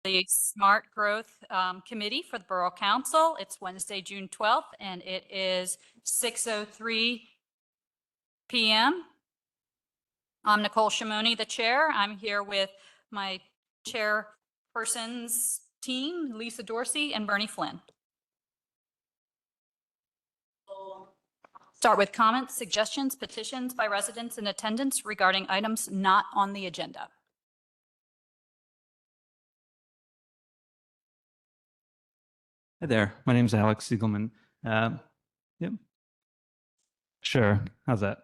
the Smart Growth Committee for the Borough Council. It's Wednesday, June 12th, and it is 6:03 p.m. I'm Nicole Shimoni, the chair. I'm here with my chairperson's team, Lisa Dorsey and Bernie Flynn. Start with comments, suggestions, petitions by residents in attendance regarding items not on the agenda. Hi there, my name is Alex Siegelman. Yep. Sure, how's that?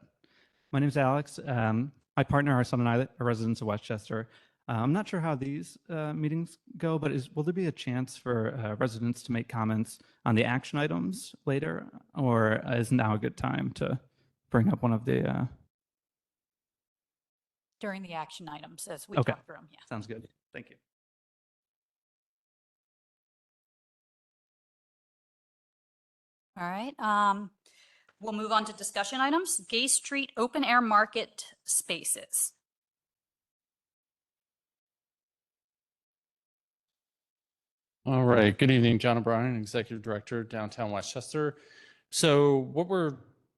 My name is Alex. My partner, our son and I are residents of Westchester. I'm not sure how these meetings go, but will there be a chance for residents to make comments on the action items later, or is now a good time to bring up one of the... During the action items as we Okay. talk through them, yeah. Sounds good, thank you. All right, we'll move on to discussion items. Gay Street open air market spaces. All right, good evening, John O'Brien, Executive Director, Downtown Westchester. So what we're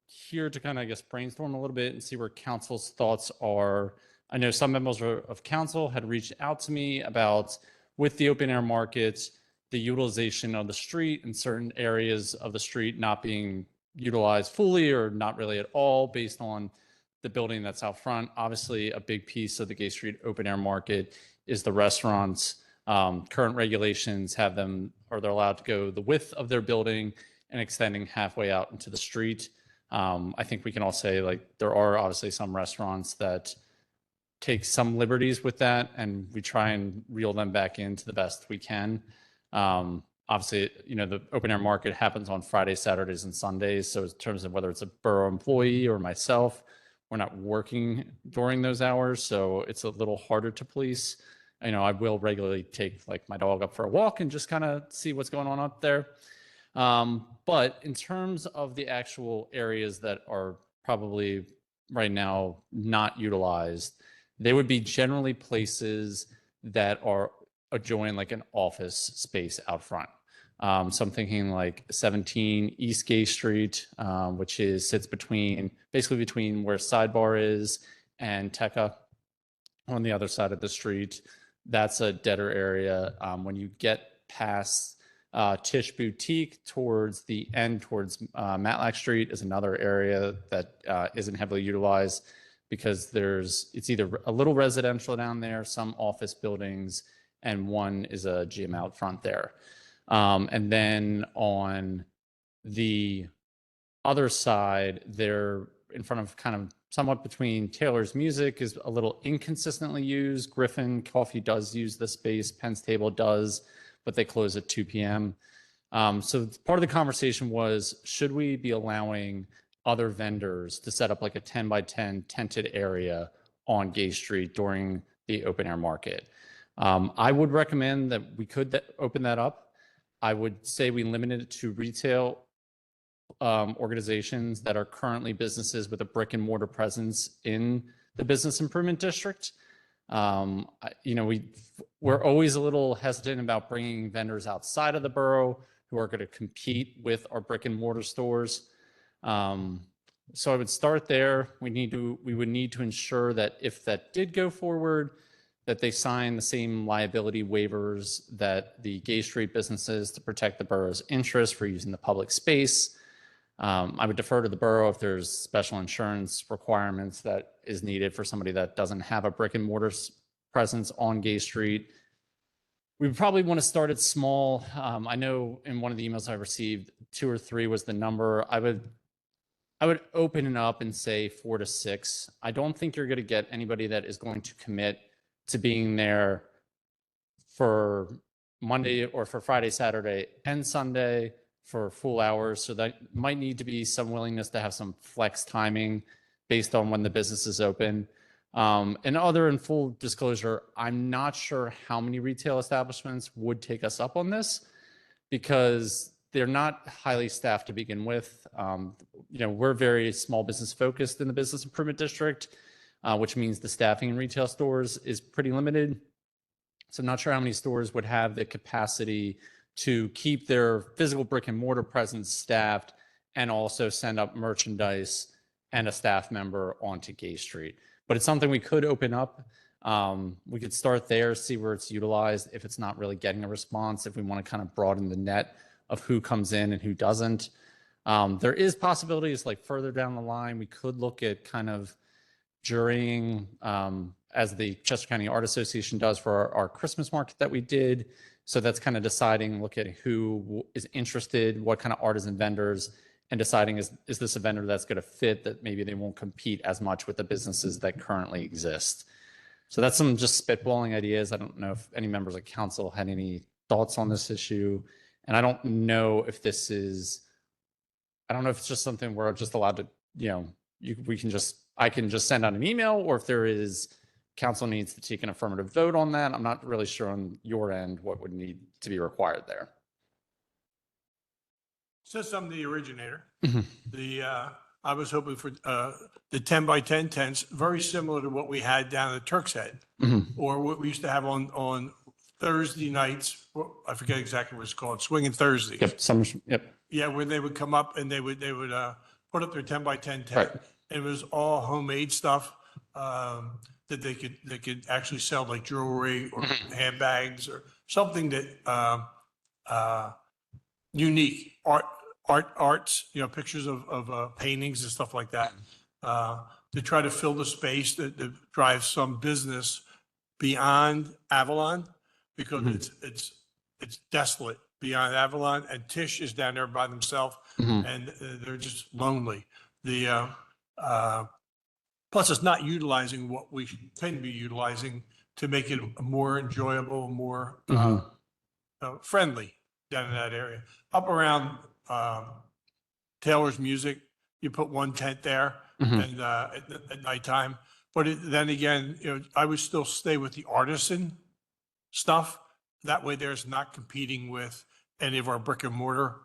here to kind of, I guess, brainstorm a little bit and see where council's thoughts are. I know some members of council had reached out to me about, with the open air markets, the utilization of the street and certain areas of the street not being utilized fully or not really at all based on the building that's out front. Obviously, a big piece of the Gay Street open air market is the restaurants. Current regulations have them, or they're allowed to go the width of their building and extending halfway out into the street. I think we can all say, like, there are obviously some restaurants that take some liberties with that, and we try and reel them back in to the best we can. Obviously, you know, the open air market happens on Fridays, Saturdays, and Sundays. So in terms of whether it's a borough employee or myself, we're not working during those hours. So it's a little harder to police. You know, I will regularly take like my dog up for a walk and just kind of see what's going on up there. But in terms of the actual areas that are probably right now not utilized, they would be generally places that are adjoin like an office space out front. So I'm thinking like 17 East Gay Street, which sits basically between where Sidebar is and Tekka on the other side of the street. That's a deader area. When you get past Tisch Boutique towards the end, towards Matlack Street, is another area that isn't heavily utilized because it's either a little residential down there, some office buildings, and one is a gym out front there. And then on the other side, they're in front of kind of somewhat between Taylor's Music is a little inconsistently used. Griffin Coffee does use the space. Penn's Table does, but they close at 2 p.m. So part of the conversation was, should we be allowing other vendors to set up like a 10 by 10 tented area on Gay Street during the open air market? I would recommend that we could open that up. I would say we limit it to retail organizations that are currently businesses with a brick and mortar presence in the business improvement district. You know, we're always a little hesitant about bringing vendors outside of the borough who are going to compete with our brick and mortar stores. So I would start there. We would need to ensure that if that did go forward, that they sign the same liability waivers that the Gay Street businesses to protect the borough's interest for using the public space. I would defer to the borough if there's special insurance requirements that is needed for somebody that doesn't have a brick and mortar presence on Gay Street. We probably want to start it small. I know in one of the emails I received, 2 or 3 was the number. I would open it up and say 4 to 6. I don't think you're going to get anybody that is going to commit to being there for Monday or for Friday, Saturday, and Sunday for full hours. So that might need to be some willingness to have some flex timing based on when the business is open. And in full disclosure, I'm not sure how many retail establishments would take us up on this because they're not highly staffed to begin with. You know, we're very small business focused in the business improvement district, which means the staffing in retail stores is pretty limited. So I'm not sure how many stores would have the capacity to keep their physical brick and mortar presence staffed and also send up merchandise and a staff member onto Gay Street. But it's something we could open up. We could start there, see where it's utilized. If it's not really getting a response, if we want to kind of broaden the net of who comes in and who doesn't. There is possibilities like further down the line, we could look at kind of jurying, as the Chester County Art Association does for our Christmas market that we did. So that's kind of deciding, look at who is interested, what kind of artisan vendors, and deciding is this a vendor that's going to fit, that maybe they won't compete as much with the businesses that currently exist. So that's some just spitballing ideas. I don't know if any members of council had any thoughts on this issue. And I don't know if this is, I don't know if it's just something we're just allowed to, I can just send out an email, or if there is, council needs to take an affirmative vote on that. I'm not really sure on your end what would need to be required there. Since I'm the originator, Mhm. I was hoping for the 10 by 10 tents, very similar to what we had down at Turk's Head, Mhm. or what we used to have on Thursday nights. I forget exactly what it's called, Swinging Thursdays. Yep. Yeah, where they would come up and they would put up their 10 by 10 tent. Right. It was all homemade stuff that they could actually sell, like jewelry or handbags or something that unique arts, pictures of paintings and stuff like that, to try to fill the space that drive some business beyond Avalon, because it's desolate beyond Avalon, and Tish is down there by themselves, Mhm. and they're just lonely. Plus, it's not utilizing what we tend to be utilizing to make it more enjoyable, more friendly down in that area. Up around Taylor's Music, you put one tent there Mhm. and at nighttime. But then again, I would still stay with the artisan stuff. That way there's not competing with any of our brick and mortar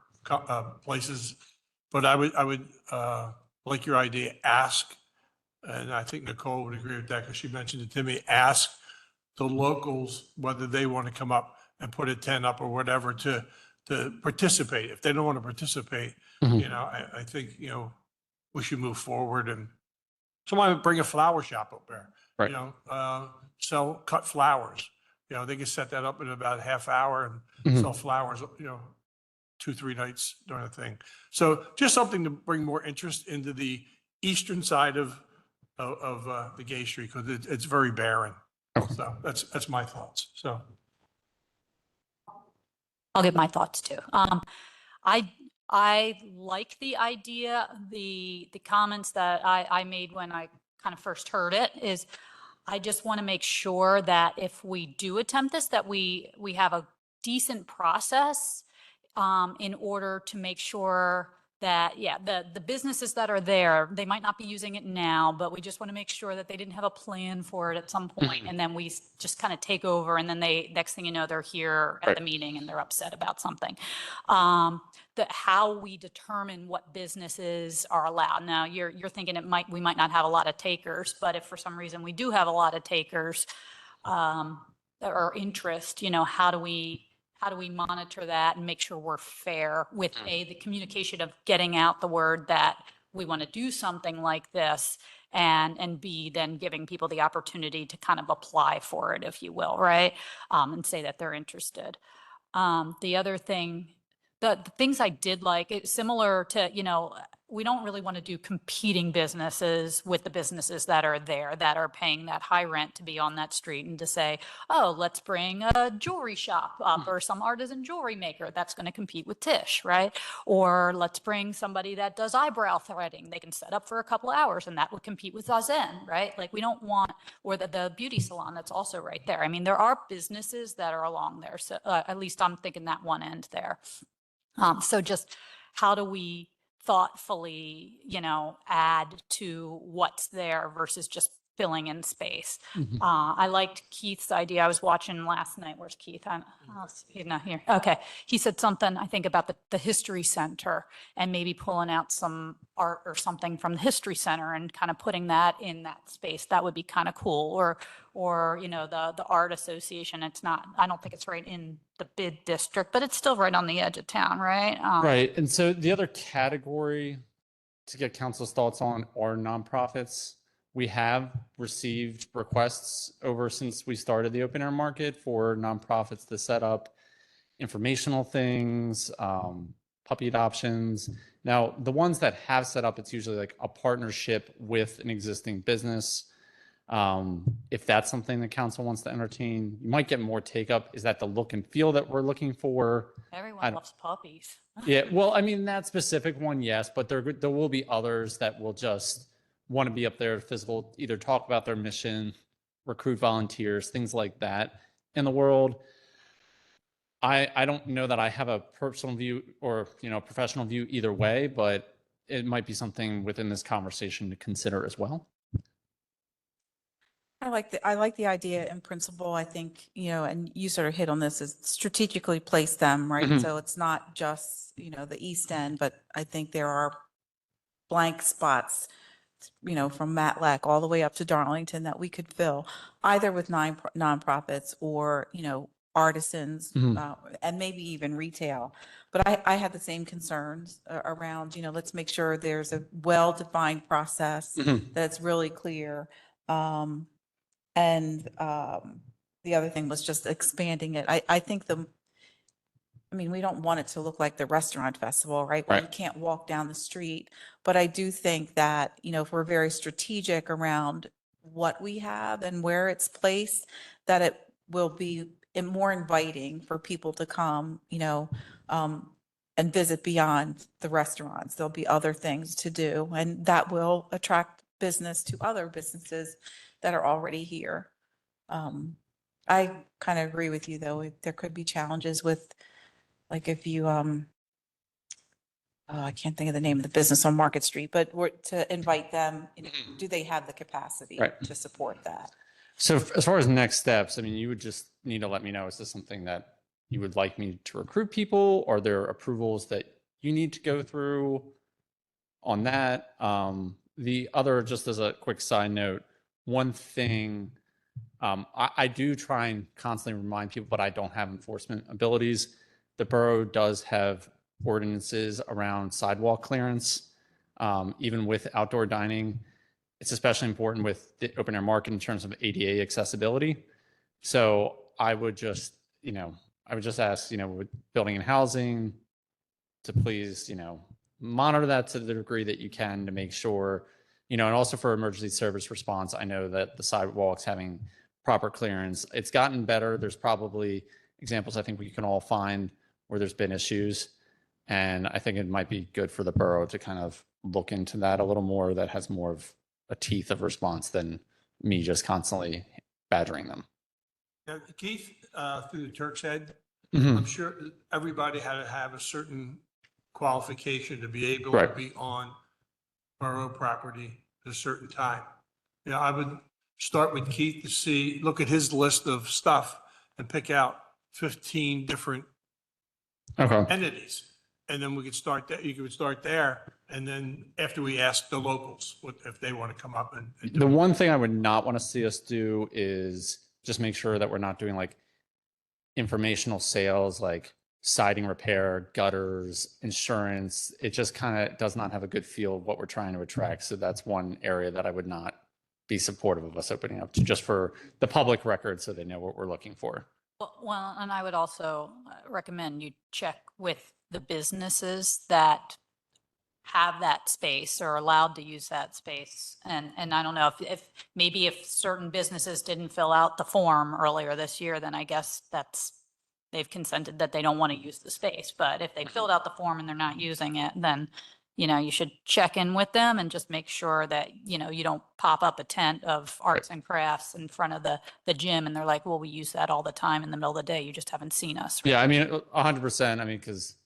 places. But I would like your idea, ask, and I think Nicole would agree with that because she mentioned it to me, ask the locals whether they want to come up and put a tent up or whatever to participate. If they don't want to participate, Mhm. I think, we should move forward, and somebody would bring a flower shop up there. Right. Sell cut flowers. They can set that up in about a half hour and Mhm. sell flowers, 2-3 nights during the thing. So just something to bring more interest into the eastern side of the Gay Street, because it's very barren. Okay. So that's my thoughts. So. I'll give my thoughts too. I like the idea, the comments that I made when I kind of first heard it is, I just want to make sure that if we do attempt this, that we have a decent process in order to make sure that, yeah, the businesses that are there, they might not be using it now, but we just want to make sure that they didn't have a plan for it at some point, Mhm. and then we just kind of take over, and then next thing you know, they're here at Right. the meeting and they're upset about something. How we determine what businesses are allowed. Now, you're thinking we might not have a lot of takers, but if for some reason we do have a lot of takers or interest, how do we monitor that and make sure we're fair with the communication of getting out the word that we want to do something like this, and B, then giving people the opportunity to kind of apply for it, if you will, right? And say that they're interested. The other thing, the things I did like, it's similar to, we don't really want to do competing businesses with the businesses that are there, that are paying that high rent to be on that street, and to say, oh, let's bring a jewelry shop up or some artisan jewelry maker that's going to compete with Tish, right? Or let's bring somebody that does eyebrow threading. They can set up for a couple of hours and that would compete with Zazen, right? Like we don't want, or the beauty salon that's also right there. I mean, there are businesses that are along there. So at least I'm thinking that one end there. So just how do we thoughtfully, add to what's there versus just filling in space. Mhm. I liked Keith's idea. I was watching last night. Where's Keith? He's not here. Okay. He said something, I think, about the History Center and maybe pulling out some art or something from the History Center and kind of putting that in that space. That would be kind of cool. Or, you know, the Art Association. It's not, I don't think it's right in the bid district, but it's still right on the edge of town, right? Right. And so the other category to get council's thoughts on are nonprofits. We have received requests over since we started the open air market for nonprofits to set up informational things, puppy adoptions. Now, the ones that have set up, it's usually like a partnership with an existing business. If that's something the council wants to entertain, you might get more take up. Is that the look and feel that we're looking for? Everyone loves puppies. Yeah, well, I mean, that specific one, yes, but there will be others that will just want to be up there physical, either talk about their mission, recruit volunteers, things like that in the world. I don't know that I have a personal view or, you know, professional view either way, but it might be something within this conversation to consider as well. I like the idea in principle. I think, you know, and you sort of hit on this, is strategically place them, right? Mhm. So it's not just, you know, the East End, but I think there are blank spots, you know, from Matlack all the way up to Darlington that we could fill either with nonprofits or, you know, artisans, Mhm. and maybe even retail. But I had the same concerns around, you know, let's make sure there's a well-defined process Mhm. that's really clear. And the other thing was just expanding it. I think I mean, we don't want it to look like the restaurant festival, right? Where you Right. can't walk down the street. But I do think that, you know, if we're very strategic around what we have and where it's placed, that it will be more inviting for people to come, you know, and visit beyond the restaurants. There'll be other things to do, and that will attract business to other businesses that are already here. I kind of agree with you, though. There could be challenges with, like, if you, I can't think of the name of the business on Market Street, but to invite them, you know, do they have the capacity Right. to support that? So as far as next steps, I mean, you would just need to let me know, is this something that you would like me to recruit people? Are there approvals that you need to go through on that? The other, just as a quick side note, one thing, I do try and constantly remind people, but I don't have enforcement abilities. The borough does have ordinances around sidewalk clearance, even with outdoor dining. It's especially important with the open air market in terms of ADA accessibility. So I would just, you know, ask, you know, with building and housing to please, you know, monitor that to the degree that you can to make sure, you know, and also for emergency service response, I know that the sidewalks having proper clearance, it's gotten better. There's probably examples I think we can all find where there's been issues. And I think it might be good for the borough to kind of look into that a little more, that has more of a teeth of response than me just constantly badgering them. Now, Keith, through the Turk's Head, Mhm. I'm sure everybody had to have a certain qualification to be able to Right. be on borough property at a certain time. You know, I would start with Keith to see, look at his list of stuff and pick out 15 different Okay. entities. And then we could start that, you could start there. And then after we ask the locals, what, if they want to come up and do The it. one thing I would not want to see us do is just make sure that we're not doing like informational sales, like siding repair, gutters, insurance. It just kind of does not have a good feel of what we're trying to attract. So that's one area that I would not be supportive of us opening up to, just for the public record so they know what we're looking for. Well, and I would also recommend you check with the businesses that have that space or allowed to use that space. And I don't know if maybe if certain businesses didn't fill out the form earlier this year, then I guess they've consented that they don't want to use the space. But if they filled out the form and they're not using it, then, you know, you should check in with them and just make sure that, you know, you don't pop up a tent of arts and crafts in front of the gym and they're like, well, we use that all the time in the middle of the day. You just haven't seen us. Yeah, I mean, 100%. I mean, because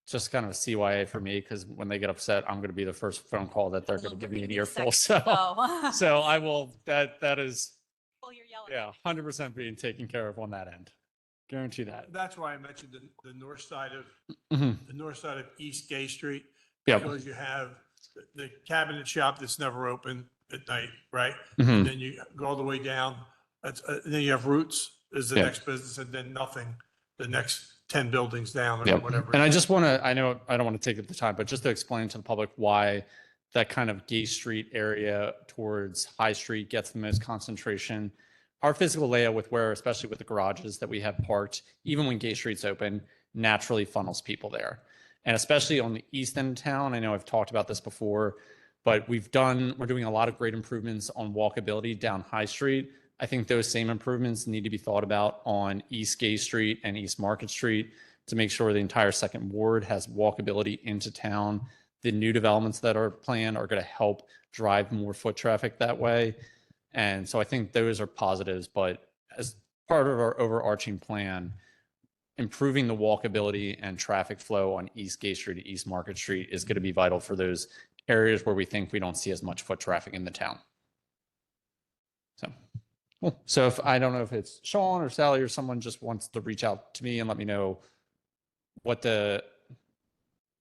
just kind of a CYA for me, because when they get upset, I'm going to be the first phone call that they're going to give me an earful. So, Oh. so I will, that is, Well, you're yelling. yeah, 100% being taken care of on that end. Guarantee that. That's why I mentioned the north side of, Mhm. the north side of East Gay Street. Yep. Because you have the cabinet shop that's never open at night, right? Mhm. And then you go all the way down, then you have Roots is the Yeah. next business, and then nothing, the next 10 buildings down or Yep. whatever. And I just want to, I know I don't want to take up the time, but just to explain to the public why that kind of Gay Street area towards High Street gets the most concentration. Our physical layout with where, especially with the garages that we have parked, even when Gay Street's open, naturally funnels people there. And especially on the east end of town, I know I've talked about this before, but we're doing a lot of great improvements on walkability down High Street. I think those same improvements need to be thought about on East Gay Street and East Market Street to make sure the entire second ward has walkability into town. The new developments that are planned are going to help drive more foot traffic that way. And so I think those are positives, but as part of our overarching plan, improving the walkability and traffic flow on East Gay Street and East Market Street is going to be vital for those areas where we think we don't see as much foot traffic in the town. So, cool. So if I don't know if it's Sean or Sally or someone just wants to reach out to me and let me know what the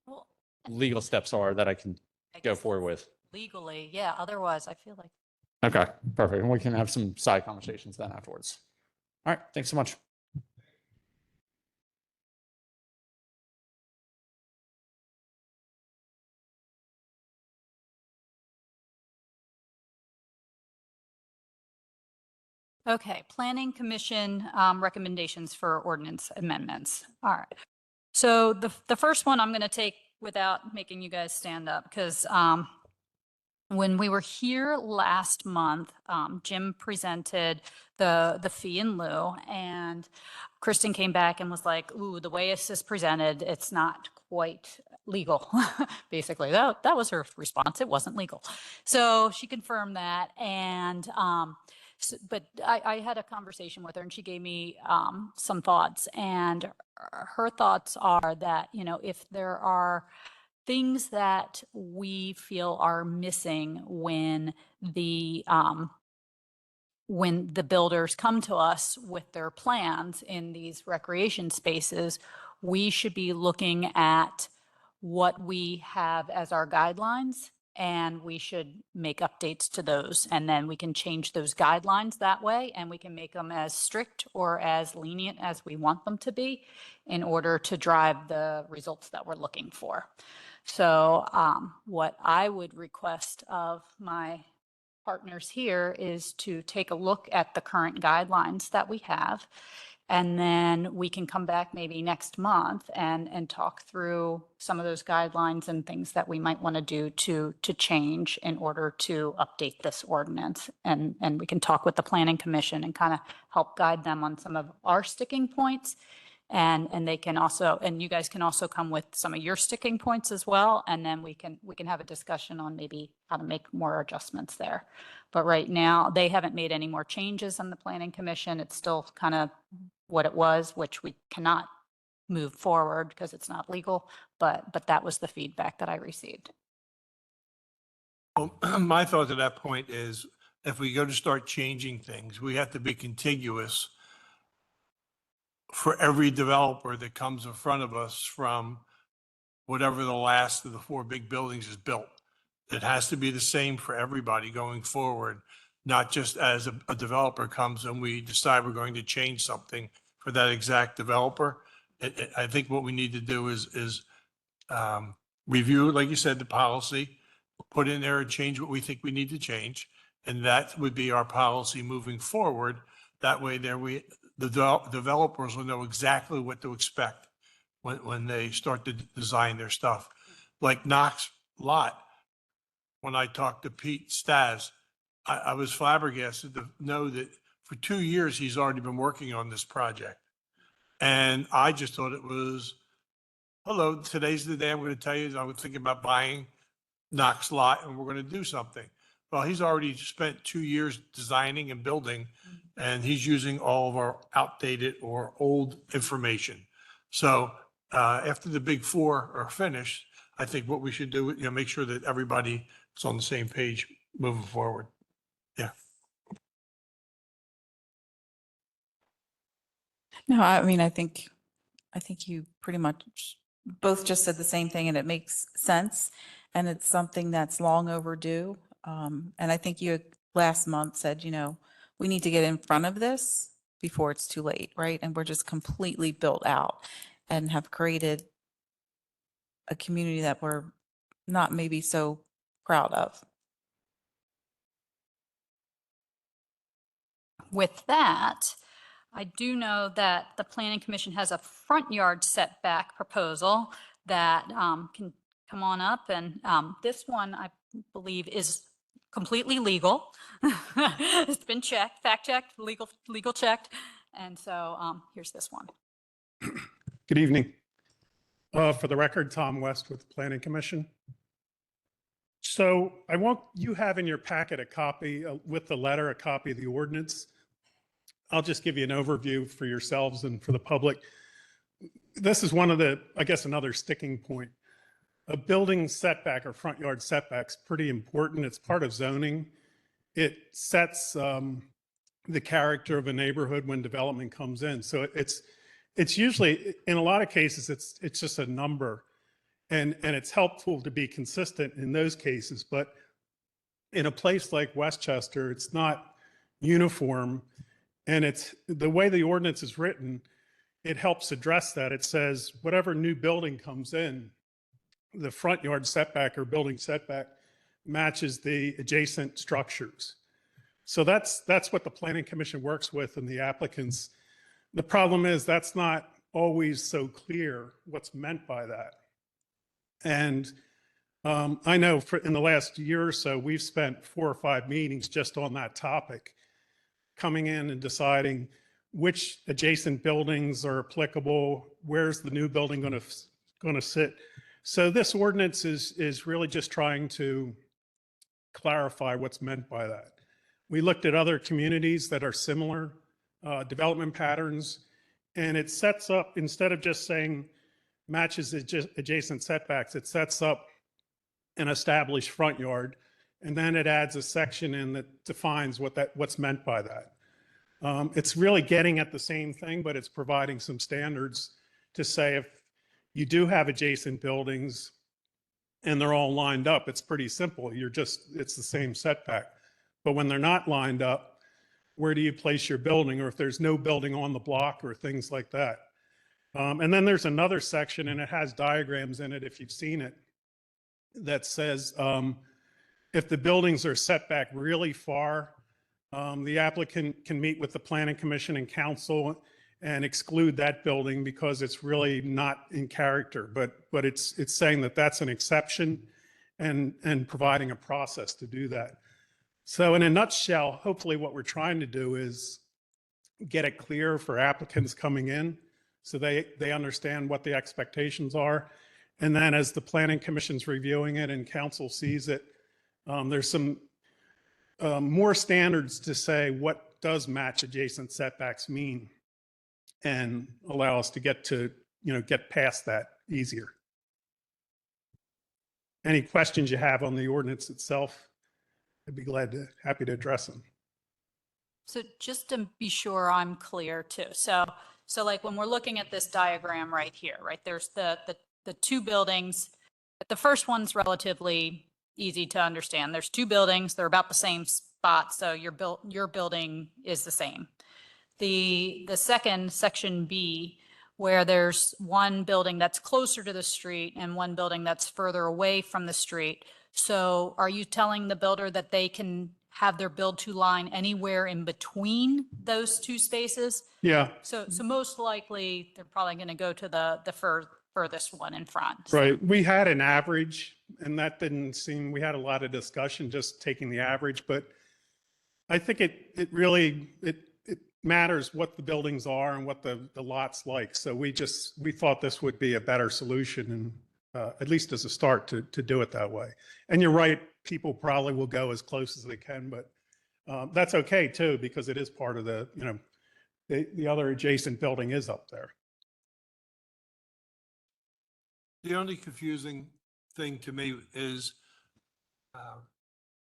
Well, legal steps are that I can I go guess forward with. legally, yeah. Otherwise, I feel like. Okay, perfect. And we can have some side conversations then afterwards. All right, thanks so much. Okay, Planning Commission recommendations for ordinance amendments. All right. So the first one I'm going to take without making you guys stand up, because when we were here last month, Jim presented the fee in lieu, and Kristen came back and was like, ooh, the way this is presented, it's not quite legal. Basically, that was her response. It wasn't legal. So she confirmed that. And but I had a conversation with her, and she gave me some thoughts. And her thoughts are that, you know, if there are things that we feel are missing when the builders come to us with their plans in these recreation spaces, we should be looking at what we have as our guidelines, and we should make updates to those. And then we can change those guidelines that way, and we can make them as strict or as lenient as we want them to be in order to drive the results that we're looking for. So what I would request of my partners here is to take a look at the current guidelines that we have. And then we can come back maybe next month and talk through some of those guidelines and things that we might want to do to change in order to update this ordinance. And we can talk with the Planning Commission and kind of help guide them on some of our sticking points. And they can also, and you guys can also come with some of your sticking points as well. And then we can have a discussion on maybe how to make more adjustments there. But right now, they haven't made any more changes on the Planning Commission. It's still kind of what it was, which we cannot move forward because it's not legal. But that was the feedback that I received. Well, my thought to that point is if we go to start changing things, we have to be contiguous for every developer that comes in front of us from whatever the last of the 4 big buildings is built. It has to be the same for everybody going forward, not just as a developer comes and we decide we're going to change something for that exact developer. I think what we need to do is review, like you said, the policy, put in there and change what we think we need to change. And that would be our policy moving forward. That way the developers will know exactly what to expect when they start to design their stuff. Like Knox Lot, when I talked to Pete Stas, I was flabbergasted to know that for 2 years, he's already been working on this project. And I just thought it was, hello, today's the day I'm going to tell you that I'm thinking about buying Knox Lot and we're going to do something. Well, he's already spent 2 years designing and building, and he's using all of our outdated or old information. So after the big four are finished, I think what we should do, make sure that everybody is on the same page moving forward. Yeah. No, I mean, I think you pretty much both just said the same thing and it makes sense. And it's something that's long overdue. And I think you had last month said, we need to get in front of this before it's too late, right? And we're just completely built out and have created a community that we're not maybe so proud of. With that, I do know that the Planning Commission has a front yard setback proposal that can come on up. And this one, I believe, is completely legal. It's been checked, fact checked, legal checked. And so here's this one. Good evening. For the record, Tom West with the Planning Commission. So you have in your packet a copy with the letter, a copy of the ordinance. I'll just give you an overview for yourselves and for the public. This is one of the, I guess, another sticking point. A building setback or front yard setback's pretty important. It's part of zoning. It sets the character of a neighborhood when development comes in. So it's usually, in a lot of cases, it's just a number, and it's helpful to be consistent in those cases. But in a place like Westchester, it's not uniform, and it's the way the ordinance is written, it helps address that. It says whatever new building comes in, the front yard setback or building setback matches the adjacent structures. So that's what the Planning Commission works with and the applicants. The problem is that's not always so clear what's meant by that. And I know in the last year or so, we've spent 4 or 5 meetings just on that topic, coming in and deciding which adjacent buildings are applicable, where's the new building going to sit. So this ordinance is really just trying to clarify what's meant by that. We looked at other communities that are similar development patterns, and it sets up, instead of just saying matches adjacent setbacks, it sets up an established front yard, and then it adds a section in that defines what's meant by that. It's really getting at the same thing, but it's providing some standards to say if you do have adjacent buildings and they're all lined up, it's pretty simple. It's the same setback. But when they're not lined up, where do you place your building, or if there's no building on the block or things like that? And then there's another section, and it has diagrams in it, if you've seen it, that says if the buildings are set back really far, the applicant can meet with the Planning Commission and council and exclude that building because it's really not in character. But it's saying that that's an exception and providing a process to do that. So in a nutshell, hopefully what we're trying to do is get it clear for applicants coming in so they understand what the expectations are. And then as the Planning Commission's reviewing it and council sees it, there's some more standards to say what does match adjacent setbacks mean and allow us to get past that easier. Any questions you have on the ordinance itself, I'd be happy to address them. So just to be sure I'm clear too. So like when we're looking at this diagram right here, right, there's the 2 buildings. The first one's relatively easy to understand. There's 2 buildings. They're about the same spot. So your building is the same. The second, section B, where there's one building that's closer to the street and one building that's further away from the street. So are you telling the builder that they can have their build to line anywhere in between those 2 spaces? Yeah, So most likely they're probably going to go to the furthest one in front. right. We had an average, and that didn't seem, we had a lot of discussion just taking the average, but I think it really matters what the buildings are and what the lot's like. So we thought this would be a better solution, and at least as a start to do it that way. And you're right, people probably will go as close as they can, but that's okay too, because it is part of the other adjacent building is up there. The only confusing thing to me is,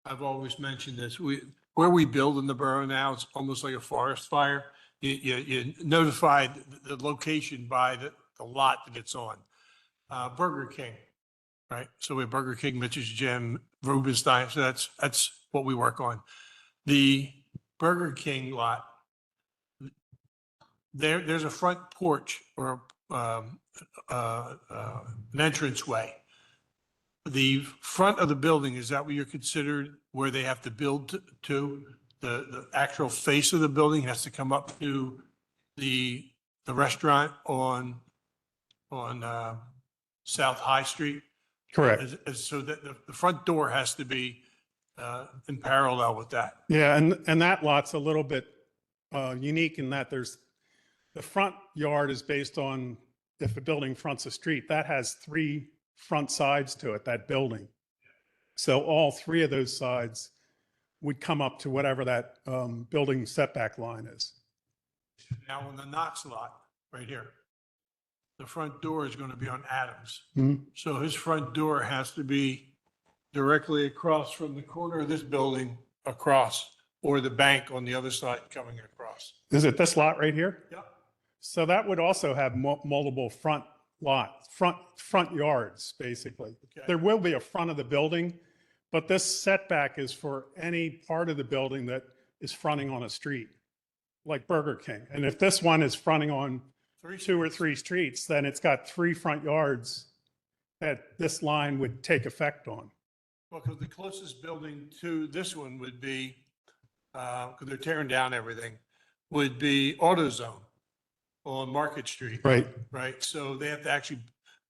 I've always mentioned this, where we build in the borough now, it's almost like a forest fire. You notify the location by the lot that it's on. Burger King, right? So we have Burger King, Mitch's Gym, Rubenstein, so that's what we work on. The Burger King lot, there's a front porch or an entranceway. The front of the building, is that what you're considered where they have to build to? The actual face of the building has to come up to the restaurant on South High Street? Correct. So that the front door has to be in parallel with that. Yeah, and that lot's a little bit unique in that the front yard is based on if a building fronts a street, that has 3 front sides to it, that building. So all 3 of those sides would come up to whatever that building setback line is. Now, on the Knox lot, right here, the front door is going to be on Adams. Mhm. So his front door has to be directly across from the corner of this building across, or the bank on the other side coming across. Is it this lot right here? Yep. So that would also have multiple front yards, basically. Okay. There will be a front of the building, but this setback is for any part of the building that is fronting on a street, like Burger King. And if this one is fronting on 2 or 3 streets, then it's got 3 front yards that this line would take effect on. Well, because the closest building to this one would be, because they're tearing down everything, would be AutoZone on Market Street. Right. Right? So they have to actually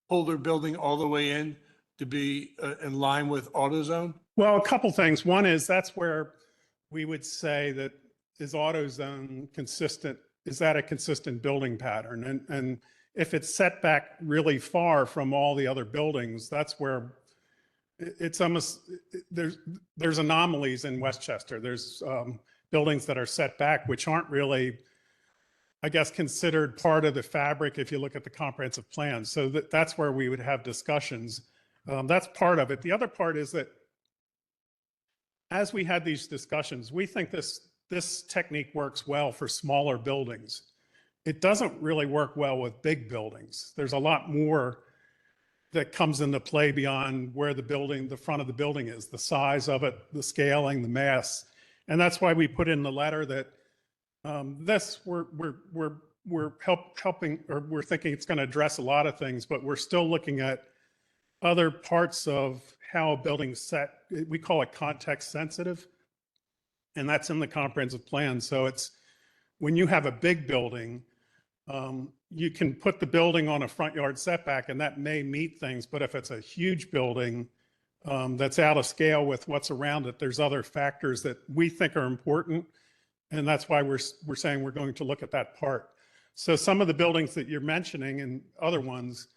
pull their building all the way in to be in line with AutoZone? Well, a couple things. One is that's where we would say that is AutoZone consistent? Is that a consistent building pattern? And if it's set back really far from all the other buildings, that's where it's almost, there's anomalies in Westchester. There's buildings that are set back, which aren't really, I guess, considered part of the fabric if you look at the comprehensive plan. So that's where we would have discussions. That's part of it. The other part is that as we had these discussions, we think this technique works well for smaller buildings. It doesn't really work well with big buildings. There's a lot more that comes into play beyond where the front of the building is, the size of it, the scaling, the mass. And that's why we put in the letter that we're helping, or we're thinking it's going to address a lot of things, but we're still looking at other parts of how a building's set. We call it context sensitive, and that's in the comprehensive plan. So it's when you have a big building, you can put the building on a front yard setback and that may meet things, but if it's a huge building that's out of scale with what's around it, there's other factors that we think are important. And that's why we're saying we're going to look at that part. So some of the buildings that you're mentioning and other ones,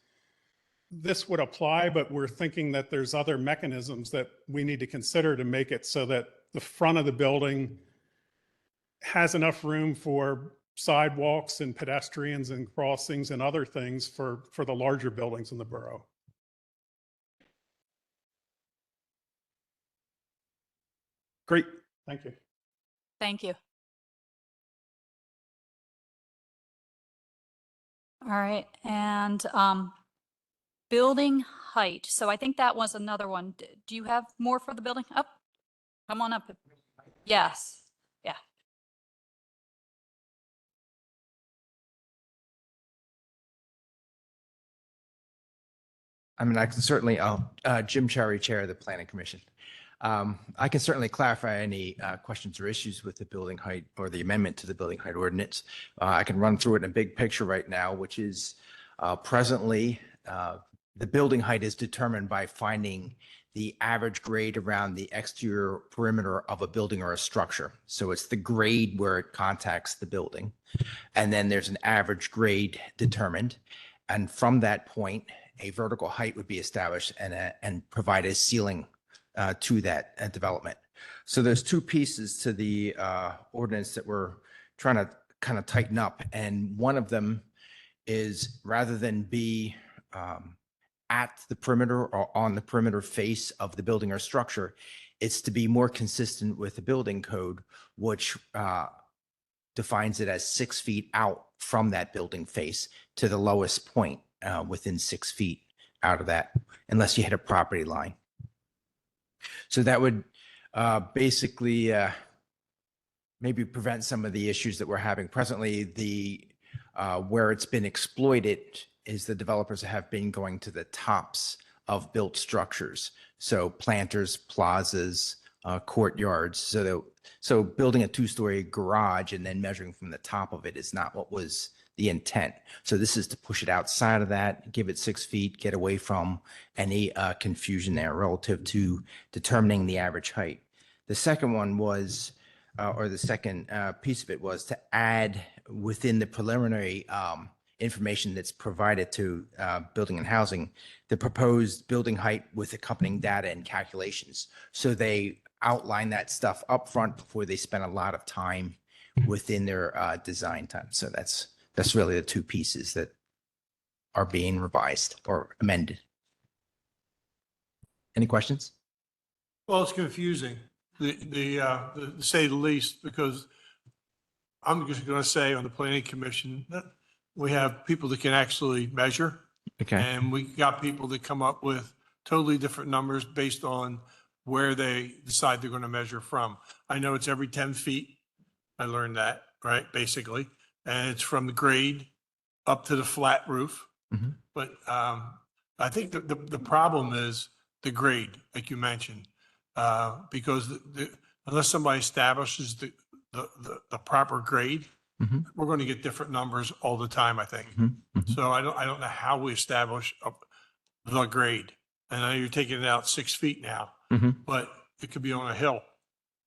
this would apply, but we're thinking that there's other mechanisms that we need to consider to make it so that the front of the building has enough room for sidewalks and pedestrians and crossings and other things for the larger buildings in the borough. Great, thank you. Thank you. All right, and building height. So I think that was another one. Do you have more for the building? Up, come on up. Yes, yeah. I mean, I can certainly, Jim Cherry, Chair of the Planning Commission. I can certainly clarify any questions or issues with the building height or the amendment to the building height ordinance. I can run through it in a big picture right now, which is presently the building height is determined by finding the average grade around the exterior perimeter of a building or a structure. So it's the grade where it contacts the building. And then there's an average grade determined. And from that point, a vertical height would be established and provide a ceiling to that development. So there's 2 pieces to the ordinance that we're trying to kind of tighten up. And one of them is rather than be at the perimeter or on the perimeter face of the building or structure. It's to be more consistent with the building code, which defines it as 6 feet out from that building face to the lowest point within 6 feet out of that, unless you hit a property line. So that would basically maybe prevent some of the issues that we're having presently. The where it's been exploited is the developers have been going to the tops of built structures. So planters, plazas, courtyards. So building a 2-story garage and then measuring from the top of it is not what was the intent. So this is to push it outside of that, give it 6 feet, get away from any confusion there relative to determining the average height. The second one was, or the second piece of it was to add within the preliminary information that's provided to building and housing, the proposed building height with accompanying data and calculations. So they outline that stuff up front before they spend a lot of time within their design time. So that's really the two pieces that are being revised or amended. Any questions? Well, it's confusing, to say the least, because I'm just going to say on the planning commission that we have people that can actually measure, Okay. and we got people that come up with totally different numbers based on where they decide they're going to measure from. I know it's every 10 feet. I learned that, right, basically. And it's from the grade up to the flat roof. Mhm. But I think the problem is the grade, like you mentioned, because unless somebody establishes the proper grade, Mhm. we're going to get different numbers all the time, I think. Mhm. Mhm. So I don't know how we establish the grade. And I know you're taking it out 6 feet now, Mhm. but it could be on a hill,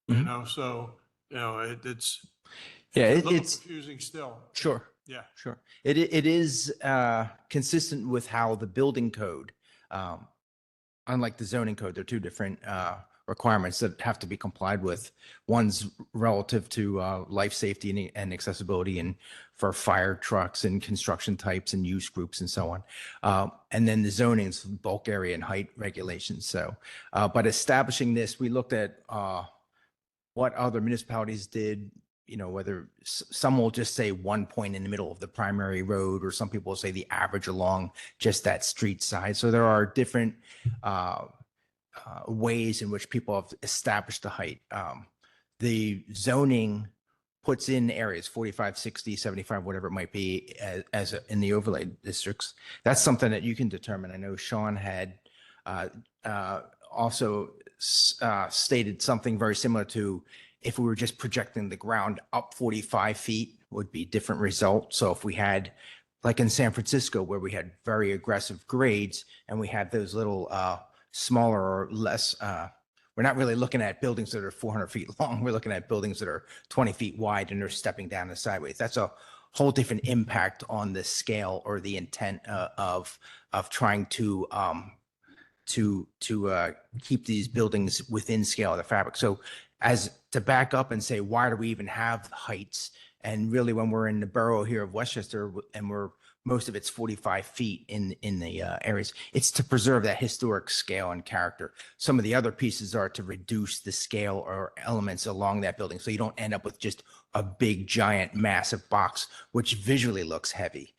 Mhm. so, it's Yeah, a little it's confusing still. sure. Yeah. Sure. It is consistent with how the building code, unlike the zoning code, they're two different requirements that have to be complied with. One's relative to life safety and accessibility and for fire trucks and construction types and use groups and so on. And then the zoning's bulk area and height regulations. So, but establishing this, we looked at what other municipalities did, whether some will just say 1 point in the middle of the primary road, or some people will say the average along just that street side. So there are different ways in which people have established the height. The zoning puts in areas 45, 60, 75, whatever it might be in the overlay districts. That's something that you can determine. I know Sean had also stated something very similar to if we were just projecting the ground up 45 feet would be different result. So if we had, like in San Francisco, where we had very aggressive grades and we had those little smaller or less, we're not really looking at buildings that are 400 feet long. We're looking at buildings that are 20 feet wide and they're stepping down the sideways. That's a whole different impact on the scale or the intent of trying to keep these buildings within scale of the fabric. So as to back up and say, why do we even have heights? And really, when we're in the borough here of Westchester and most of it's 45 feet in the areas, it's to preserve that historic scale and character. Some of the other pieces are to reduce the scale or elements along that building. So you don't end up with just a big, giant, massive box, which visually looks heavy.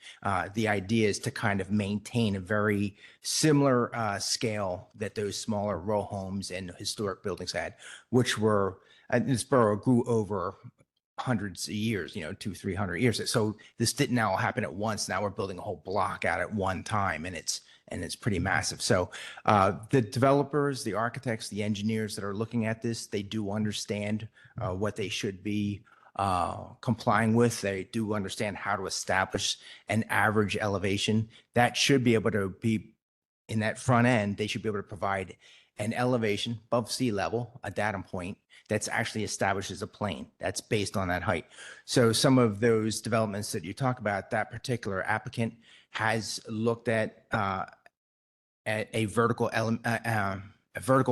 The idea is to kind of maintain a very similar scale that those smaller row homes and historic buildings had, which were, this borough grew over hundreds of years, 200-300 years. So this didn't all happen at once. Now we're building a whole block out at one time, and it's pretty massive. So the developers, the architects, the engineers that are looking at this, they do understand what they should be complying with. They do understand how to establish an average elevation. That should be able to be in that front end. They should be able to provide an elevation above sea level, a datum point that's actually established as a plane that's based on that height. So some of those developments that you talk about, that particular applicant has looked at a vertical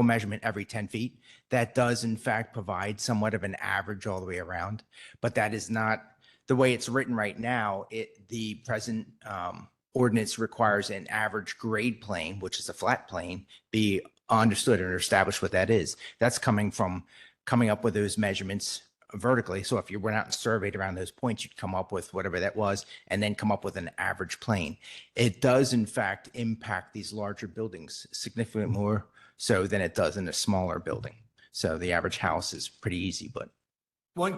measurement every 10 feet. That does in fact provide somewhat of an average all the way around, but that is not the way it's written right now. The present ordinance requires an average grade plane, which is a flat plane, be understood and established what that is. That's coming up with those measurements vertically. So if you went out and surveyed around those points, you'd come up with whatever that was, and then come up with an average plane. It does in fact impact these larger buildings significantly more so than it does in a smaller building. So the average house is pretty easy, but One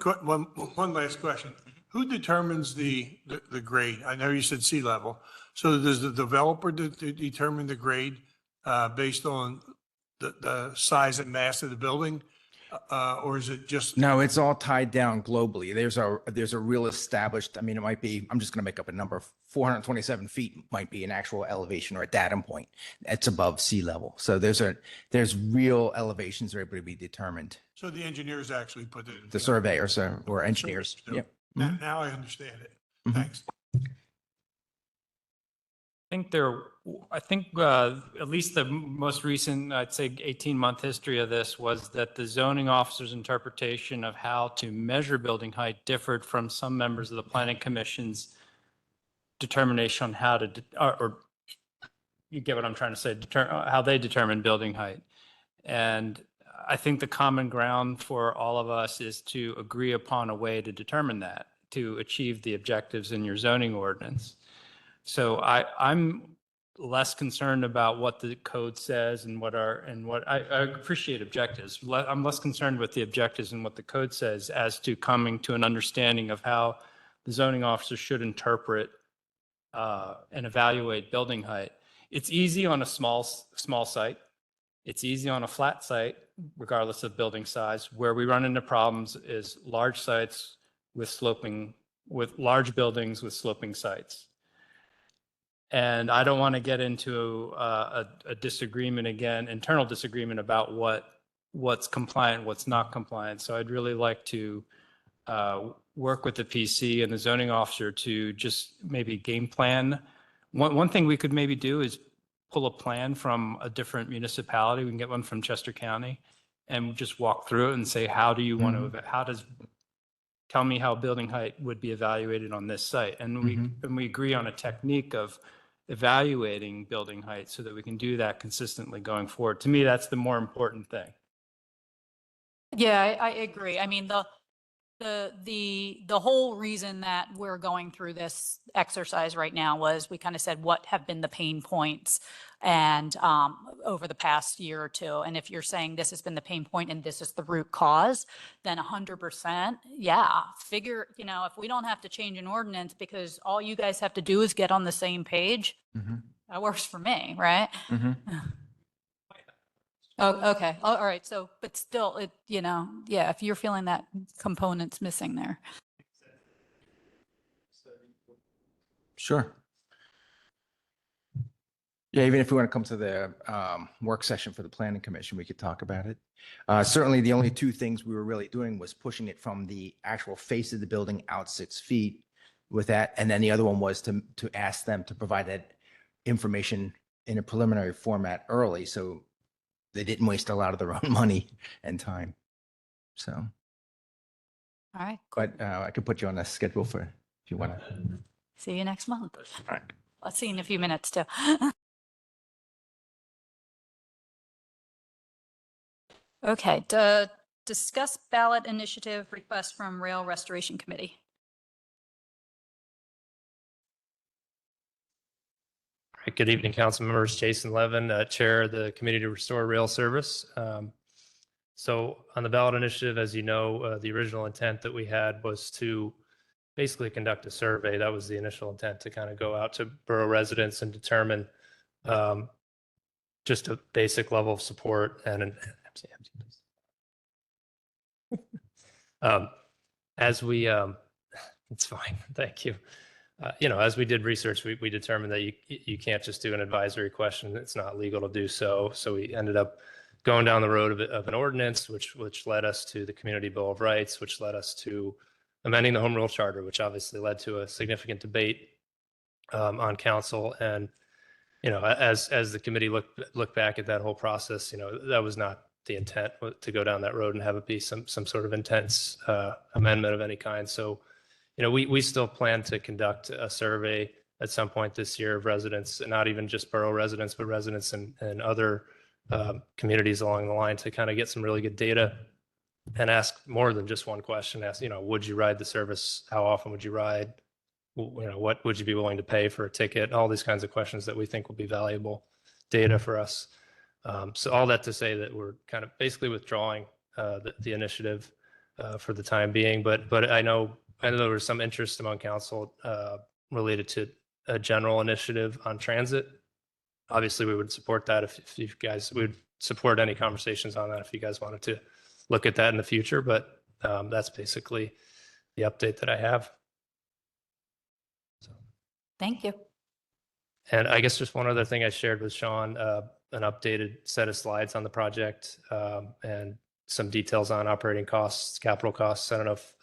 last question. Who determines the grade? I know you said sea level. So does the developer determine the grade based on the size and mass of the building? Or is it just? no, it's all tied down globally. There's a real established, I mean, it might be, I'm just going to make up a number, 427 feet might be an actual elevation or a datum point. That's above sea level. So there's real elevations that are able to be determined. So the engineers actually put it in. The surveyors or engineers. So Yep. Now I understand it. Mhm. Thanks. I think at least the most recent, I'd say 18-month history of this was that the zoning officer's interpretation of how to measure building height differed from some members of the planning commission's determination on how to, or you get what I'm trying to say, how they determine building height. And I think the common ground for all of us is to agree upon a way to determine that, to achieve the objectives in your zoning ordinance. So I'm less concerned about what the code says and I appreciate objectives. I'm less concerned with the objectives and what the code says as to coming to an understanding of how the zoning officer should interpret and evaluate building height. It's easy on a small site. It's easy on a flat site, regardless of building size. Where we run into problems is large sites with large buildings with sloping sites. And I don't want to get into a disagreement again, internal disagreement about what's compliant, what's not compliant. So I'd really like to work with the PC and the zoning officer to just maybe game plan. One thing we could maybe do is pull a plan from a different municipality. We can get one from Chester County and just walk through it and say, how do you want to, tell me how building height would be evaluated on this site. And we agree on a technique of evaluating building height so that we can do that consistently going forward. To me, that's the more important thing. Yeah, I agree. I mean, the whole reason that we're going through this exercise right now was we kind of said, what have been the pain points and over the past year or two? And if you're saying this has been the pain point and this is the root cause, then 100%, yeah, figure, if we don't have to change an ordinance because all you guys have to do is get on the same page, that works for me, right? Oh, okay. All right. So, but still, yeah, if you're feeling that component's missing there. Sure. Yeah, even if we want to come to the work session for the planning commission, we could talk about it. Certainly, the only two things we were really doing was pushing it from the actual face of the building out 6 feet with that. And then the other one was to ask them to provide that information in a preliminary format early, so they didn't waste a lot of their own money and time. So, All right. but I could put you on a schedule for if you want to. See you next month. All right. I'll see you in a few minutes too. Okay, to discuss ballot initiative request from Rail Restoration Committee. All right, good evening, council members. Jason Levin, Chair of the Committee to Restore Rail Service. So on the ballot initiative, as you know, the original intent that we had was to basically conduct a survey. That was the initial intent, to kind of go out to borough residents and determine just a basic level of support and as we, it's fine, thank you. As we did research, we determined that you can't just do an advisory question. It's not legal to do so. So we ended up going down the road of an ordinance, which led us to the Community Bill of Rights, which led us to amending the Home Rule Charter, which obviously led to a significant debate on council. And as the committee looked back at that whole process, that was not the intent, to go down that road and have it be some sort of intense amendment of any kind. So, we still plan to conduct a survey at some point this year of residents, and not even just borough residents, but residents and other communities along the line to kind of get some really good data and ask more than just one question. Ask, would you ride the service? How often would you ride? What would you be willing to pay for a ticket? All these kinds of questions that we think will be valuable data for us. So all that to say that we're kind of basically withdrawing the initiative for the time being, but I know there was some interest among council related to a general initiative on transit. Obviously, we would support that if you guys would support any conversations on that if you guys wanted to look at that in the future. But that's basically the update that I have. Thank you. And I guess just one other thing I shared with Sean, an updated set of slides on the project and some details on operating costs, capital costs. I don't know if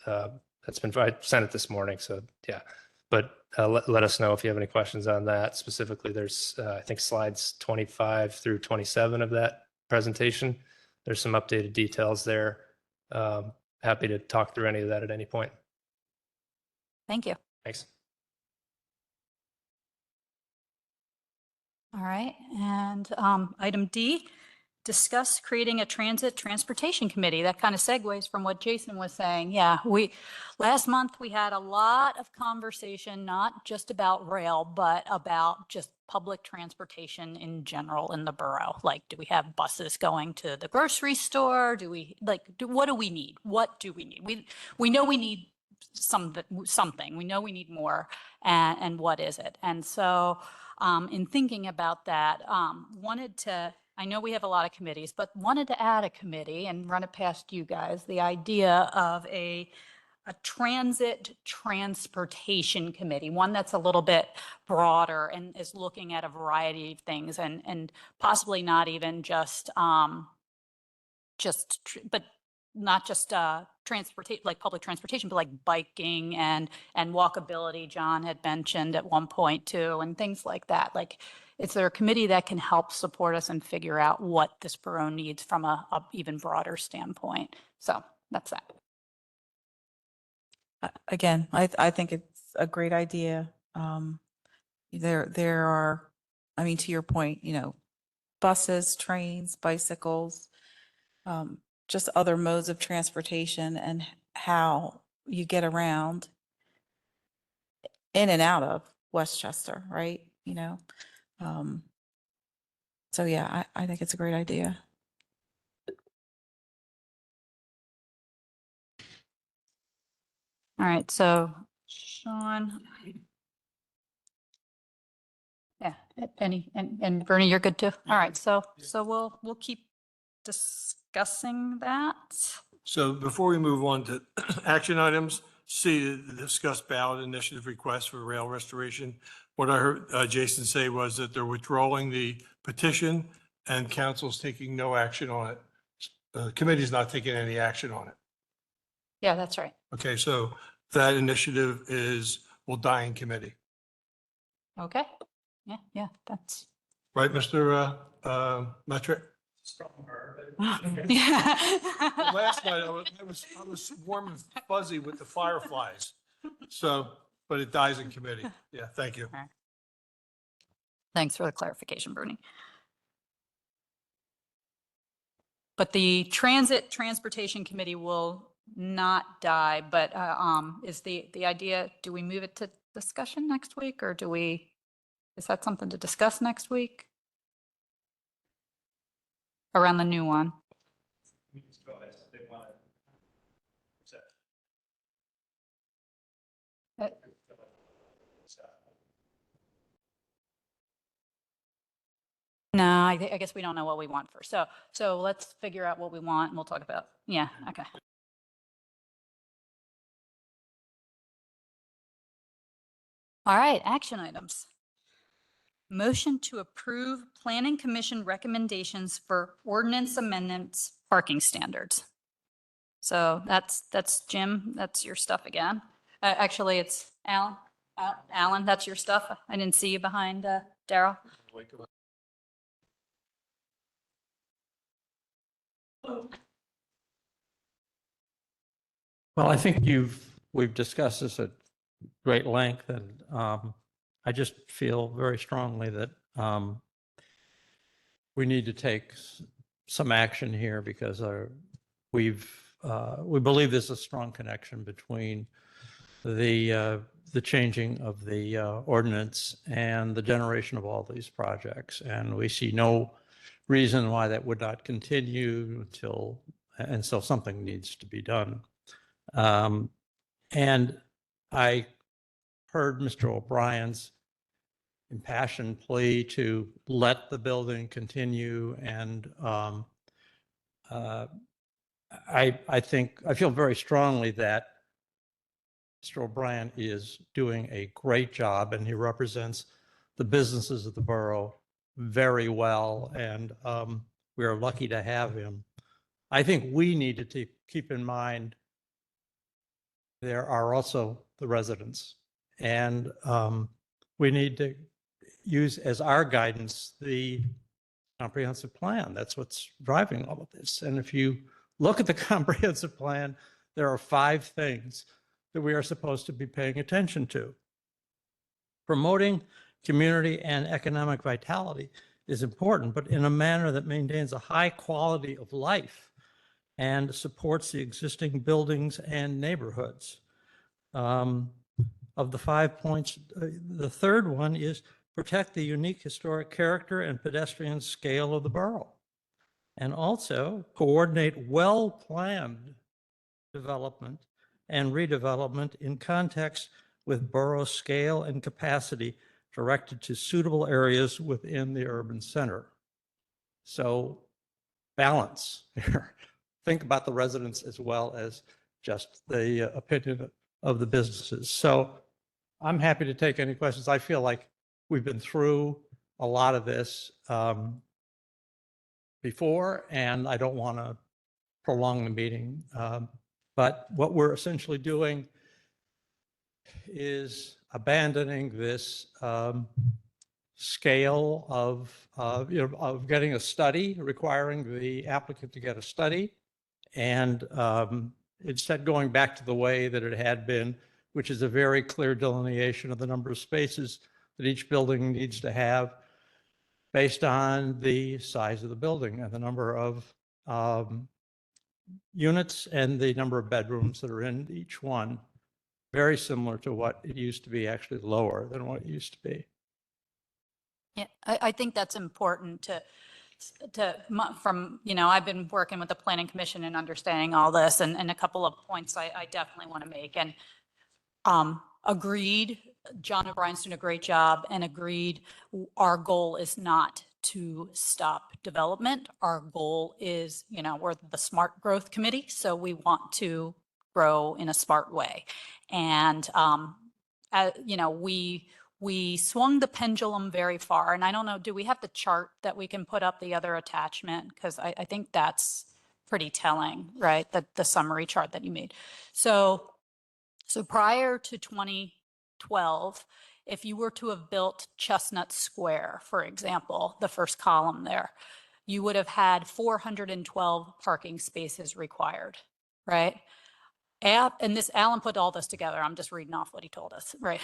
that's been, I sent it this morning. So yeah, but let us know if you have any questions on that. Specifically, there's, I think, slides 25 through 27 of that presentation. There's some updated details there. Happy to talk through any of that at any point. Thank you. Thanks. All right, and item D, discuss creating a transit transportation committee. That kind of segues from what Jason was saying. Yeah, last month we had a lot of conversation, not just about rail, but about just public transportation in general in the borough. Like, do we have buses going to the grocery store? Do we what do we need? What do we need? We know we need something. We know we need more, and what is it? And so in thinking about that, I know we have a lot of committees, but wanted to add a committee and run it past you guys, the idea of a transit transportation committee, one that's a little bit broader and is looking at a variety of things and possibly not even but not just transportation, like public transportation, but like biking and walkability. John had mentioned at one point too, and things like that. Like, is there a committee that can help support us and figure out what this borough needs from a even broader standpoint? So that's that. Again, I think it's a great idea. There are, I mean, to your point, buses, trains, bicycles, just other modes of transportation and how you get around in and out of Westchester, right? So yeah, I think it's a great idea. All right, so Sean. Yeah, and Bernie, you're good too. All right, so we'll keep discussing that. So before we move on to action items, C, the discuss ballot initiative request for rail restoration. What I heard Jason say was that they're withdrawing the petition and council's taking no action on it. The committee's not taking any action on it. Yeah, that's right. Okay, so that initiative will die in committee. Okay. Yeah, that's. Right, Mr. Metric? Yeah. Last night, I was warm and fuzzy with the fireflies. So, but it dies in committee. Yeah, thank you. Thanks for the clarification, Bernie. But the Transit Transportation Committee will not die, but is the idea, do we move it to discussion next week, or is that something to discuss next week? Around the new one? No, I guess we don't know what we want first. So let's figure out what we want and we'll talk about, yeah, okay. All right, action items. Motion to approve Planning Commission recommendations for ordinance amendments, parking standards. So that's Jim, that's your stuff again. Actually, it's Alan. Alan, that's your stuff. I didn't see you behind Daryl. Well, I think we've discussed this at great length, and I just feel very strongly that we need to take some action here because we believe there's a strong connection between the changing of the ordinance and the generation of all these projects. And we see no reason why that would not continue until something needs to be done. And I heard Mr. O'Brien's impassioned plea to let the building continue. And I feel very strongly that Mr. O'Brien is doing a great job and he represents the businesses of the borough very well. And we are lucky to have him. I think we need to keep in mind there are also the residents, and we need to use as our guidance the comprehensive plan. That's what's driving all of this. And if you look at the comprehensive plan, there are 5 things that we are supposed to be paying attention to. Promoting community and economic vitality is important, but in a manner that maintains a high quality of life and supports the existing buildings and neighborhoods. Of the 5 points, the third one is protect the unique historic character and pedestrian scale of the borough. And also coordinate well-planned development and redevelopment in context with borough scale and capacity directed to suitable areas within the urban center. So balance here. Think about the residents as well as just the opinion of the businesses. So I'm happy to take any questions. I feel like we've been through a lot of this before, and I don't want to prolong the meeting. But what we're essentially doing is abandoning this scale of getting a study, requiring the applicant to get a study, and instead going back to the way that it had been, which is a very clear delineation of the number of spaces that each building needs to have based on the size of the building and the number of units and the number of bedrooms that are in each one. Very similar to what it used to be, actually lower than what it used to be. Yeah, I think that's important from, I've been working with the Planning Commission and understanding all this, and a couple of points I definitely want to make. And agreed, John O'Brien's doing a great job, and agreed, our goal is not to stop development. Our goal is, we're the Smart Growth Committee, so we want to grow in a smart way. And, we swung the pendulum very far. And I don't know, do we have the chart that we can put up, the other attachment? Because I think that's pretty telling, right? The summary chart that you made. So prior to 2012, if you were to have built Chestnut Square, for example, the first column there, you would have had 412 parking spaces required, right? And this, Alan put all this together. I'm just reading off what he told us, right?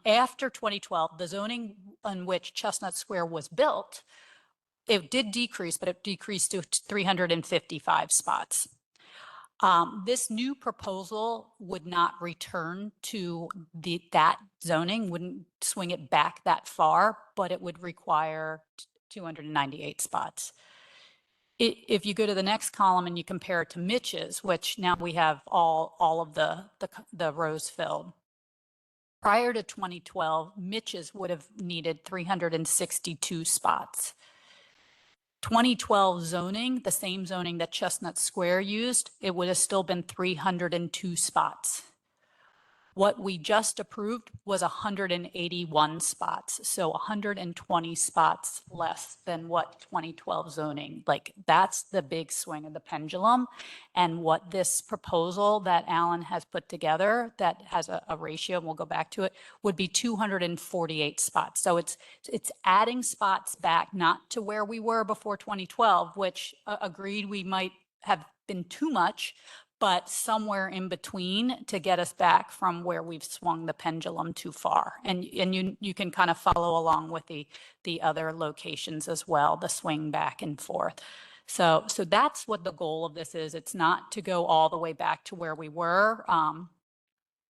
After 2012, the zoning on which Chestnut Square was built, it did decrease, but it decreased to 355 spots. This new proposal would not return to that zoning, wouldn't swing it back that far, but it would require 298 spots. If you go to the next column and you compare it to Mitch's, which now we have all of the rows filled. Prior to 2012, Mitch's would have needed 362 spots. 2012 zoning, the same zoning that Chestnut Square used, it would have still been 302 spots. What we just approved was 181 spots, so 120 spots less than what 2012 zoning. Like, that's the big swing of the pendulum. And what this proposal that Alan has put together that has a ratio, and we'll go back to it, would be 248 spots. So it's adding spots back, not to where we were before 2012, which agreed we might have been too much, but somewhere in between to get us back from where we've swung the pendulum too far. And you can kind of follow along with the other locations as well, the swing back and forth. So that's what the goal of this is. It's not to go all the way back to where we were.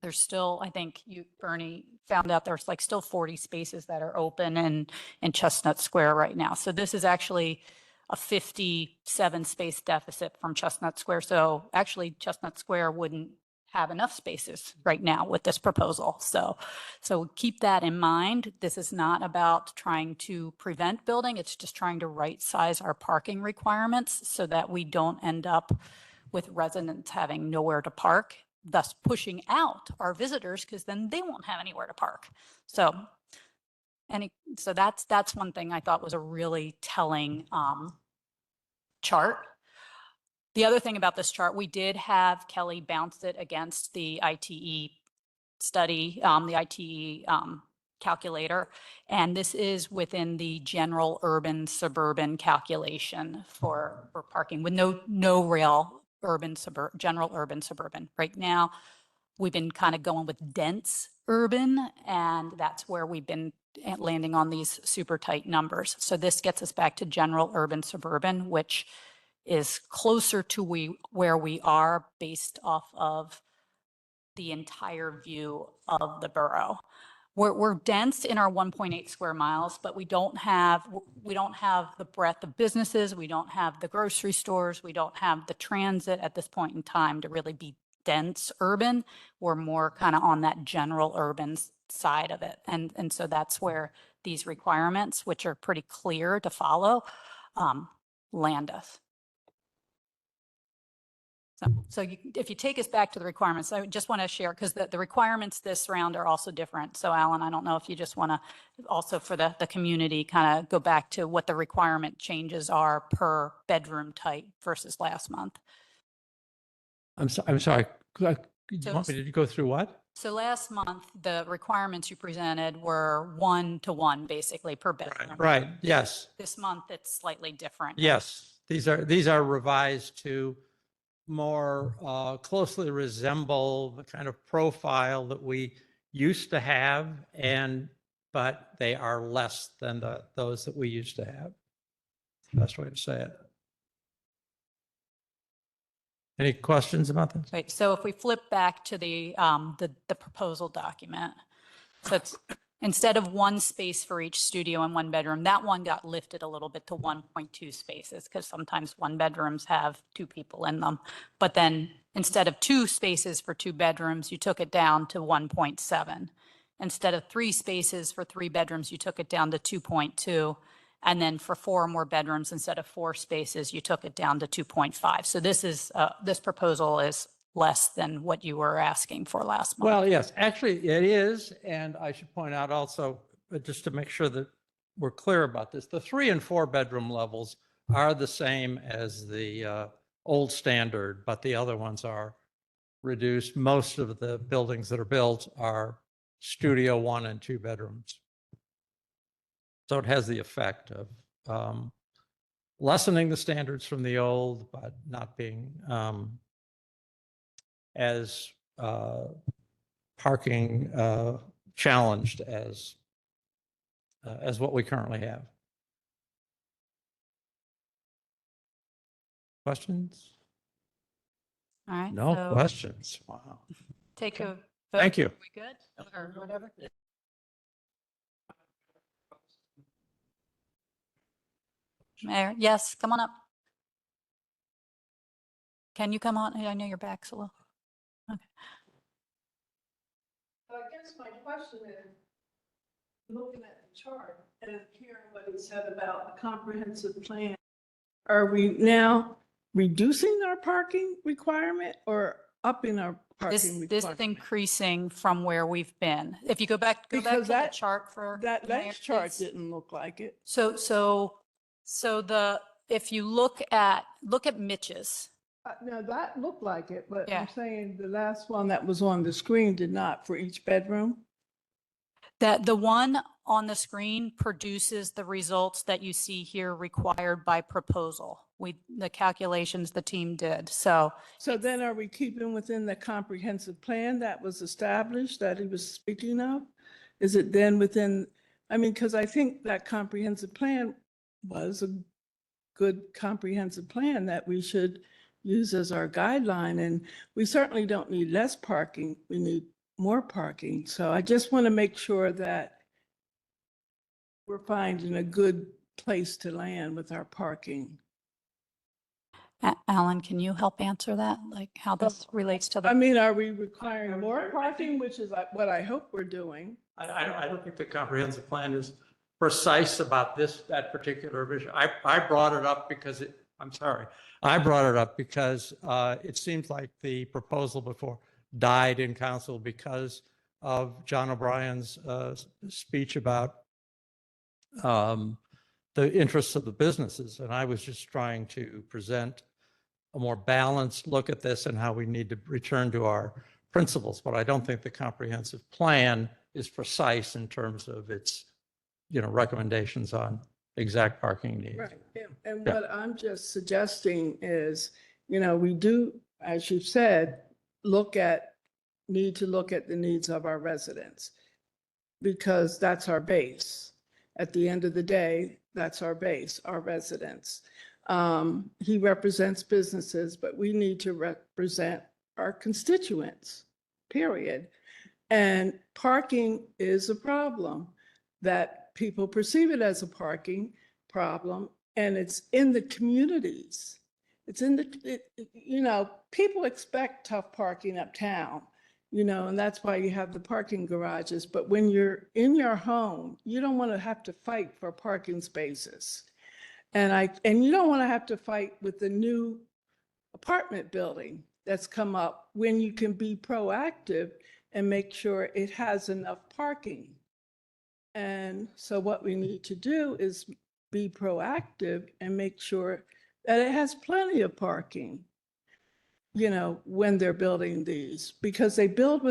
There's still, I think you, Bernie, found out there's like still 40 spaces that are open in Chestnut Square right now. So this is actually a 57 space deficit from Chestnut Square. So actually Chestnut Square wouldn't have enough spaces right now with this proposal. So keep that in mind. This is not about trying to prevent building. It's just trying to right size our parking requirements so that we don't end up with residents having nowhere to park, thus pushing out our visitors because then they won't have anywhere to park. So that's one thing I thought was a really telling chart. The other thing about this chart, we did have Kelly bounce it against the ITE study, the ITE calculator, and this is within the general urban suburban calculation for parking with no real general urban suburban. Right now, we've been kind of going with dense urban, and that's where we've been landing on these super tight numbers. So this gets us back to general urban suburban, which is closer to where we are based off of the entire view of the borough. We're dense in our 1.8 square miles, but we don't have the breadth of businesses. We don't have the grocery stores. We don't have the transit at this point in time to really be dense urban. We're more kind of on that general urban side of it. And so that's where these requirements, which are pretty clear to follow, land us. So if you take us back to the requirements, I just want to share, because the requirements this round are also different. So Alan, I don't know if you just want to also for the community kind of go back to what the requirement changes are per bedroom type versus last month. I'm sorry. You want me to go through what? So last month, the requirements you presented were 1-to-1 basically per bedroom. Right. Yes. This month, it's slightly different. Yes. These are revised to more closely resemble the kind of profile that we used to have, but they are less than those that we used to have. Best way to say it. Any questions about this? Right. So if we flip back to the proposal document, so it's instead of one space for each studio and one bedroom, that one got lifted a little bit to 1.2 spaces because sometimes one bedrooms have two people in them. But then instead of 2 spaces for 2 bedrooms, you took it down to 1.7. Instead of 3 spaces for 3 bedrooms, you took it down to 2.2. And then for 4 more bedrooms, instead of 4 spaces, you took it down to 2.5. So this proposal is less than what you were asking for last month. Well, yes, actually it is. And I should point out also, just to make sure that we're clear about this, the 3 and 4 bedroom levels are the same as the old standard, but the other ones are reduced. Most of the buildings that are built are studio 1 and 2 bedrooms. So it has the effect of lessening the standards from the old, but not being as parking challenged as what we currently have. Questions? All right. No so questions. Wow. Take a vote. Thank you. Are we good? Or whatever? Mayor, yes, come on up. Can you come on? I know your back's a little. Okay. So I guess my question is, looking at the chart and hearing what it said about a comprehensive plan, are we now reducing our parking requirement or upping our parking This requirement? increasing from where we've been. If you go back to Because the that- chart for. That Mayor, last chart please. didn't look like it. If you look at Mitch's, Now, that looked like it, but Yeah. I'm saying the last one that was on the screen did not for each bedroom. That the one on the screen produces the results that you see here required by proposal. The calculations the team did. So So then are we keeping within the comprehensive plan that was established that he was speaking of? Is it then within, I mean, because I think that comprehensive plan was a good comprehensive plan that we should use as our guideline. And we certainly don't need less parking. We need more parking. So I just want to make sure that we're finding a good place to land with our parking. Alan, can you help answer that? Like how this relates to I the, mean, are we requiring more parking, which is what I hope we're doing? I don't think the comprehensive plan is precise about that particular vision. I brought it up because I brought it up because it seems like the proposal before died in council because of John O'Brien's speech about the interests of the businesses. And I was just trying to present a more balanced look at this and how we need to return to our principles. But I don't think the comprehensive plan is precise in terms of its, recommendations on exact parking needs. Right, yeah. And Yeah. what I'm just suggesting is, we do, as you said, need to look at the needs of our residents because that's our base. At the end of the day, that's our base, our residents. He represents businesses, but we need to represent our constituents, period. And parking is a problem that people perceive it as a parking problem, and it's in the communities. It's in people expect tough parking uptown, and that's why you have the parking garages. But when you're in your home, you don't want to have to fight for parking spaces. And you don't want to have to fight with the new apartment building that's come up when you can be proactive and make sure it has enough parking. And so what we need to do is be proactive and make sure that it has plenty of parking, when they're building these, because they build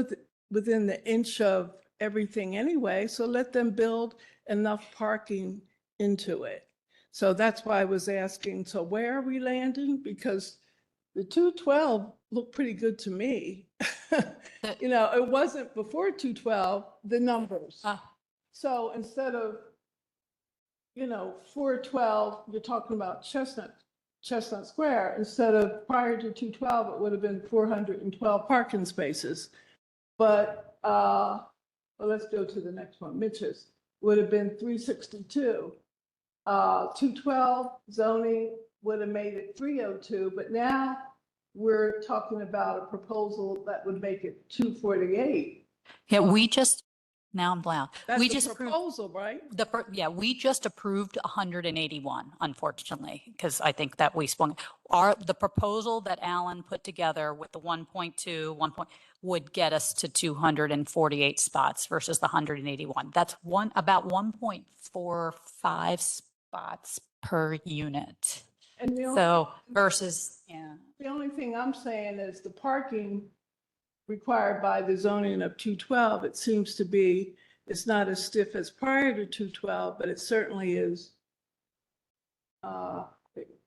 within the inch of everything anyway. So let them build enough parking into it. So that's why I was asking, so where are we landing? Because the 212 looked pretty good to me. It wasn't before 212, the numbers. So instead of, 412, you're talking about Chestnut Square. Instead of prior to 212, it would have been 412 parking spaces. But, let's go to the next one. Mitch's would have been 362. 212 zoning would have made it 302, but now we're talking about a proposal that would make it 248. yeah, now I'm loud. That's We the just approved proposal, right? we just approved 181, unfortunately, because I think that we swung. The proposal that Alan put together with the 1.2, would get us to 248 spots versus the 181. That's about 1.45 spots per unit. And So versus, yeah. the only thing I'm saying is the parking required by the zoning of 212, it seems to be, it's not as stiff as prior to 212, but it certainly is.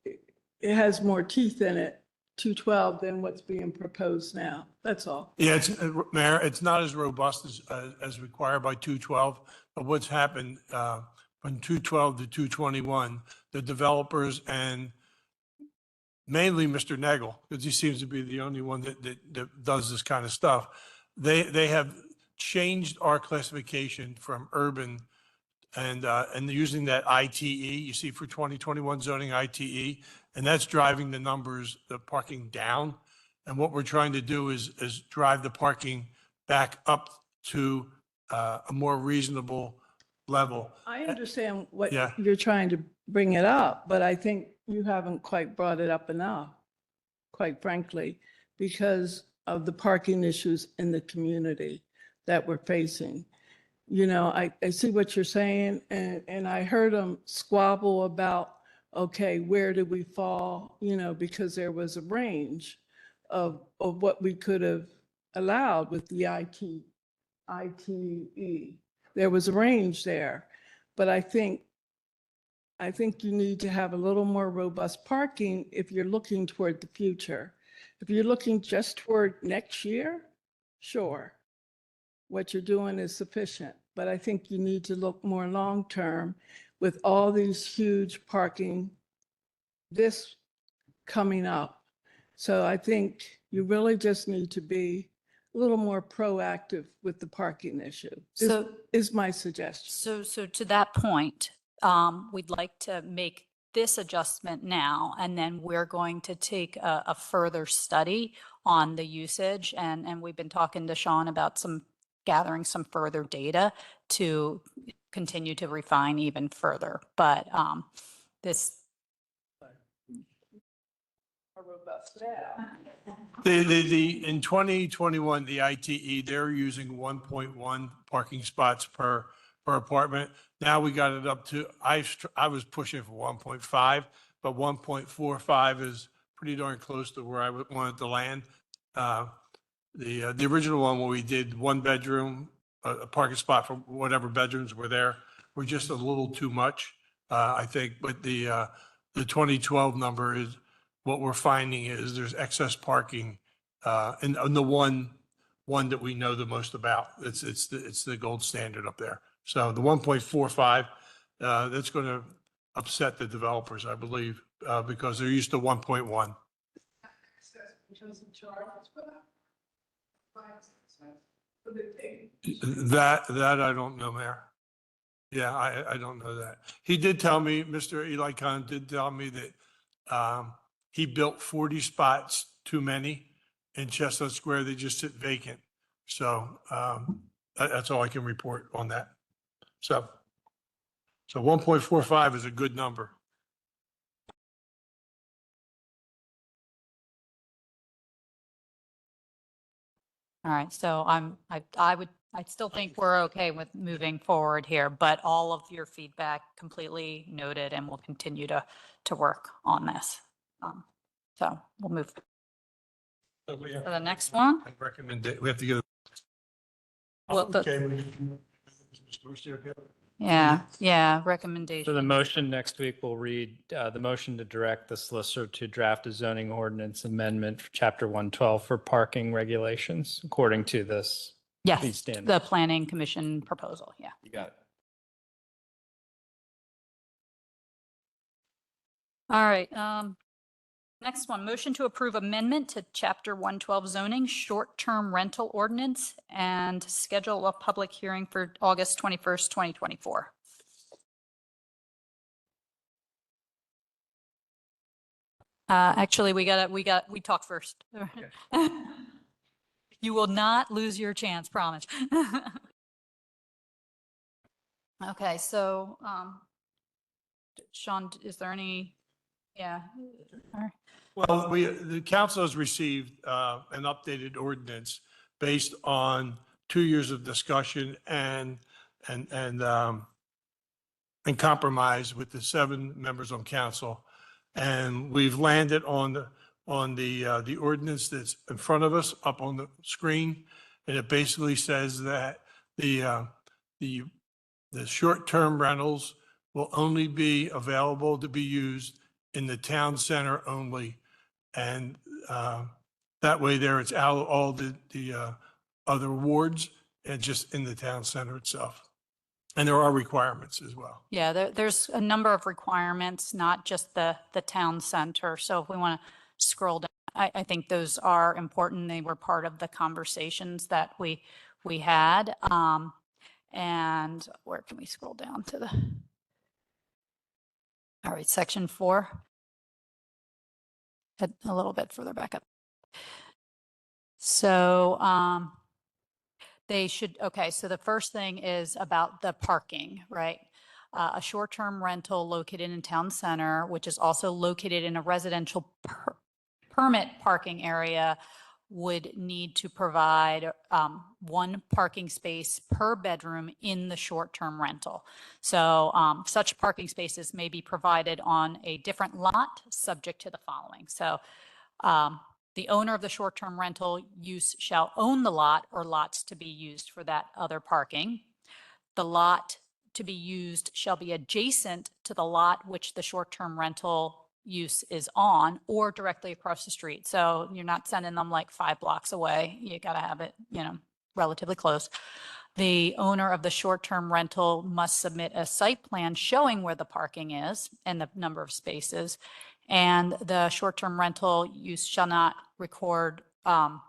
It has more teeth in it, 212, than what's being proposed now. That's all. Yeah, Mayor, it's not as robust as required by 212, but what's happened from 212 to 221, the developers and mainly Mr. Nagel, because he seems to be the only one that does this kind of stuff. They have changed our classification from urban and using that ITE, you see for 2021 zoning ITE, and that's driving the numbers, the parking down. And what we're trying to do is drive the parking back up to a more reasonable level. I understand what Yeah. you're trying to bring it up, but I think you haven't quite brought it up enough, quite frankly, because of the parking issues in the community that we're facing. I see what you're saying, and I heard them squabble about, okay, where did we fall? Because there was a range of what we could have allowed with the ITE. there was a range there. But I think you need to have a little more robust parking if you're looking toward the future. If you're looking just toward next year, sure, what you're doing is sufficient. But I think you need to look more long-term with all these huge parking, this coming up. So I think you really just need to be a little more proactive with the parking issue, So- is my suggestion. So to that point, we'd like to make this adjustment now, and then we're going to take a further study on the usage. And we've been talking to Sean about gathering some further data to continue to refine even further. But this, In 2021, the ITE, they're using 1.1 parking spots per apartment. Now we got it up to, I was pushing for 1.5, but 1.45 is pretty darn close to where I wanted to land. The original one where we did one bedroom, a parking spot for whatever bedrooms were there, were just a little too much, I think. But the 2012 number is, what we're finding is there's excess parking in the one that we know the most about. It's the gold standard up there. So the 1.45, that's going to upset the developers, I believe, because they're used to 1.1. That I don't know, Mayor. Yeah, I don't know that. He did tell me, Mr. Eli Khan did tell me that he built 40 spots too many in Chestnut Square. They just sit vacant. So that's all I can report on that. So 1.45 is a good number. all right, so I still think we're okay with moving forward here, but all of your feedback completely noted, and we'll continue to work on this. So we'll move So we to have the next one. I recommend that we have to get. Well, the- Okay, Mr. Mercier, okay? Yeah, So recommendation. the motion next week will read, the motion to direct the solicitor to draft a zoning ordinance amendment for chapter 112 for parking regulations according to these Yes, standards. the planning commission proposal, yeah. You got it. All right, next one, motion to approve amendment to chapter 112 zoning, short-term rental ordinance, and schedule a public hearing for August 21st, 2024. Actually, we talk first. You will not lose your chance, promise. Okay, so, Sean, is there any, yeah. All right. Well, the council has received an updated ordinance based on 2 years of discussion and compromise with the 7 members on council. And we've landed on the ordinance that's in front of us up on the screen. And it basically says that the short-term rentals will only be available to be used in the town center only. And that way there, it's out of all the other wards and just in the town center itself. And there are requirements as well. Yeah, there's a number of requirements, not just the town center. So if we want to scroll down, I think those are important. They were part of the conversations that we had. And where can we scroll down to all right, section 4. A little bit further back up. So okay, so the first thing is about the parking, right? A short-term rental located in town center, which is also located in a residential permit parking area, would need to provide 1 parking space per bedroom in the short-term rental. So such parking spaces may be provided on a different lot, subject to the following. So the owner of the short-term rental use shall own the lot or lots to be used for that other parking. the lot to be used shall be adjacent to the lot which the short-term rental use is on or directly across the street. So you're not sending them like 5 blocks away. You got to have it, relatively close. The owner of the short-term rental must submit a site plan showing where the parking is and the number of spaces. And the short-term rental use shall not record, or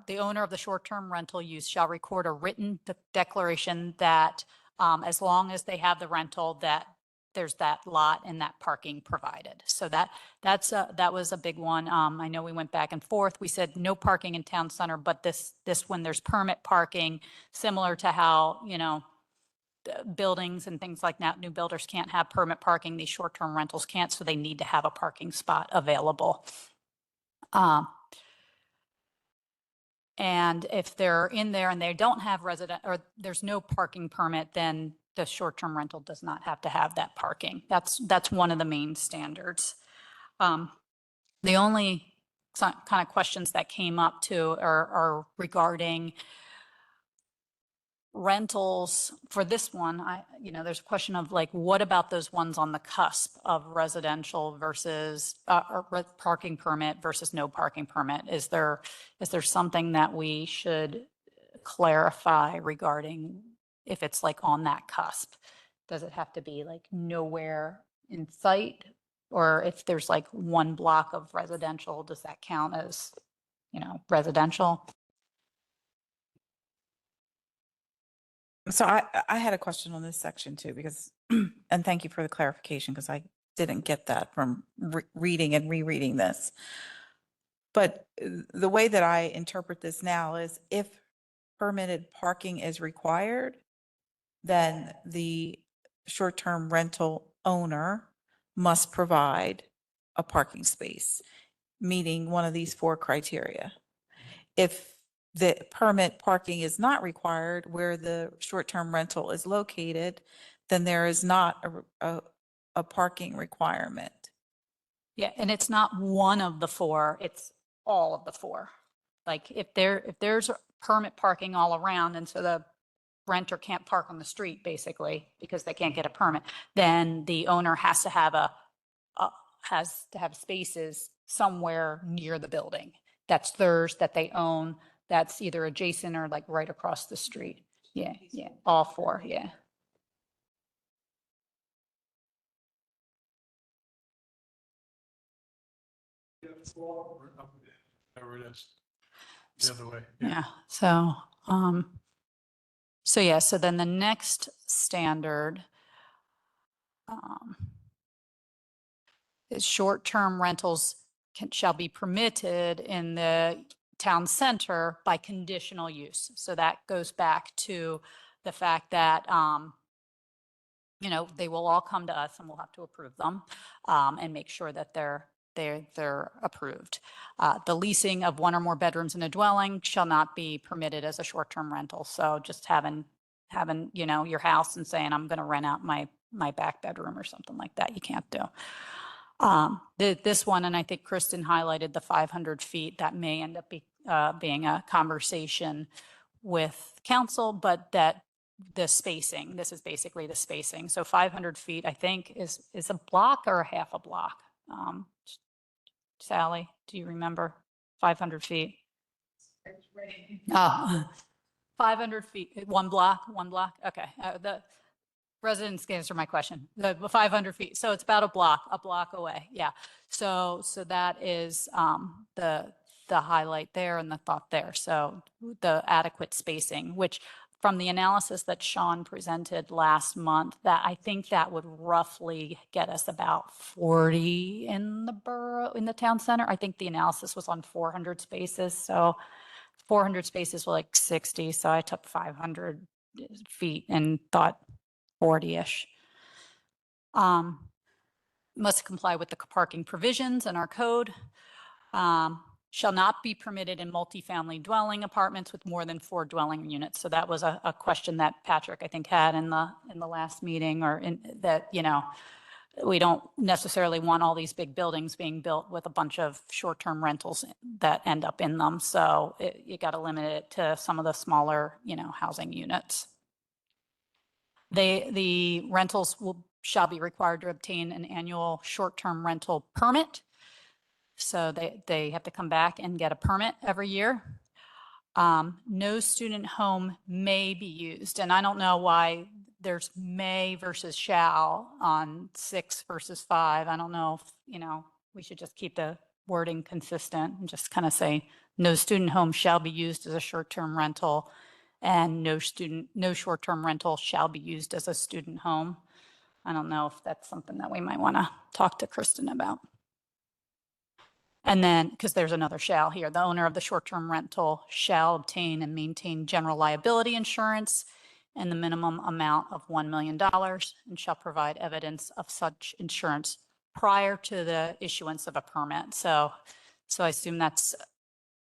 the owner of the short-term rental use shall record a written declaration that as long as they have the rental, that there's that lot and that parking provided. So that was a big one. I know we went back and forth. We said no parking in town center, but this when there's permit parking, similar to how, buildings and things like that, new builders can't have permit parking, these short-term rentals can't, so they need to have a parking spot available. And if they're in there and they don't have resident, or there's no parking permit, then the short-term rental does not have to have that parking. That's one of the main standards. The only kind of questions that came up too are regarding rentals for this one. There's a question of like, what about those ones on the cusp of residential versus parking permit versus no parking permit? Is there something that we should clarify regarding if it's like on that cusp? Does it have to be like nowhere in sight? Or if there's like 1 block of residential, does that count as, residential? So I had a question on this section too, because, and thank you for the clarification, because I didn't get that from reading and rereading this. But the way that I interpret this now is if permitted parking is required, then the short-term rental owner must provide a parking space, meeting one of these 4 criteria. If the permit parking is not required where the short-term rental is located, then there is not a parking requirement. Yeah, and it's not one of the 4, it's all of the 4. Like if there's permit parking all around, and so the renter can't park on the street basically because they can't get a permit, then the owner has to have spaces somewhere near the building. That's theirs, that they own, that's either adjacent or like right across the street. Yeah, all 4, yeah. Whatever it is, the other way. Yeah. So then the next standard is short-term rentals shall be permitted in the town center by conditional use. So that goes back to the fact that, they will all come to us and we'll have to approve them and make sure that they're approved. The leasing of 1 or more bedrooms in a dwelling shall not be permitted as a short-term rental. So just having your house and saying, I'm going to rent out my back bedroom or something like that, you can't do. This one, and I think Kristen highlighted the 500 feet, that may end up being a conversation with council, but that the spacing, this is basically the spacing. So 500 feet, I think, is a block or a half a block? Sally, do you remember 500 feet? Oh, 500 feet, 1 block. Okay. The residents can answer my question. The 500 feet. So it's about a block away. Yeah. So that is the highlight there and the thought there. So the adequate spacing, which from the analysis that Sean presented last month, that I think that would roughly get us about 40 in the borough, in the town center. I think the analysis was on 400 spaces. So 400 spaces were like 60. So I took 500 feet and thought 40-ish. Must comply with the parking provisions in our code. Shall not be permitted in multifamily dwelling apartments with more than 4 dwelling units. So that was a question that Patrick, I think, had in the last meeting, or in that, we don't necessarily want all these big buildings being built with a bunch of short-term rentals that end up in them. So you got to limit it to some of the smaller, housing units. The rentals shall be required to obtain an annual short-term rental permit. So they have to come back and get a permit every year. No student home may be used. And I don't know why there's may versus shall on 6 versus 5. I don't know if, we should just keep the wording consistent and just kind of say, no student home shall be used as a short-term rental, and no short-term rental shall be used as a student home. I don't know if that's something that we might want to talk to Kristen about. And then, because there's another shall here, the owner of the short-term rental shall obtain and maintain general liability insurance in the minimum amount of $1 million and shall provide evidence of such insurance prior to the issuance of a permit. So I assume that's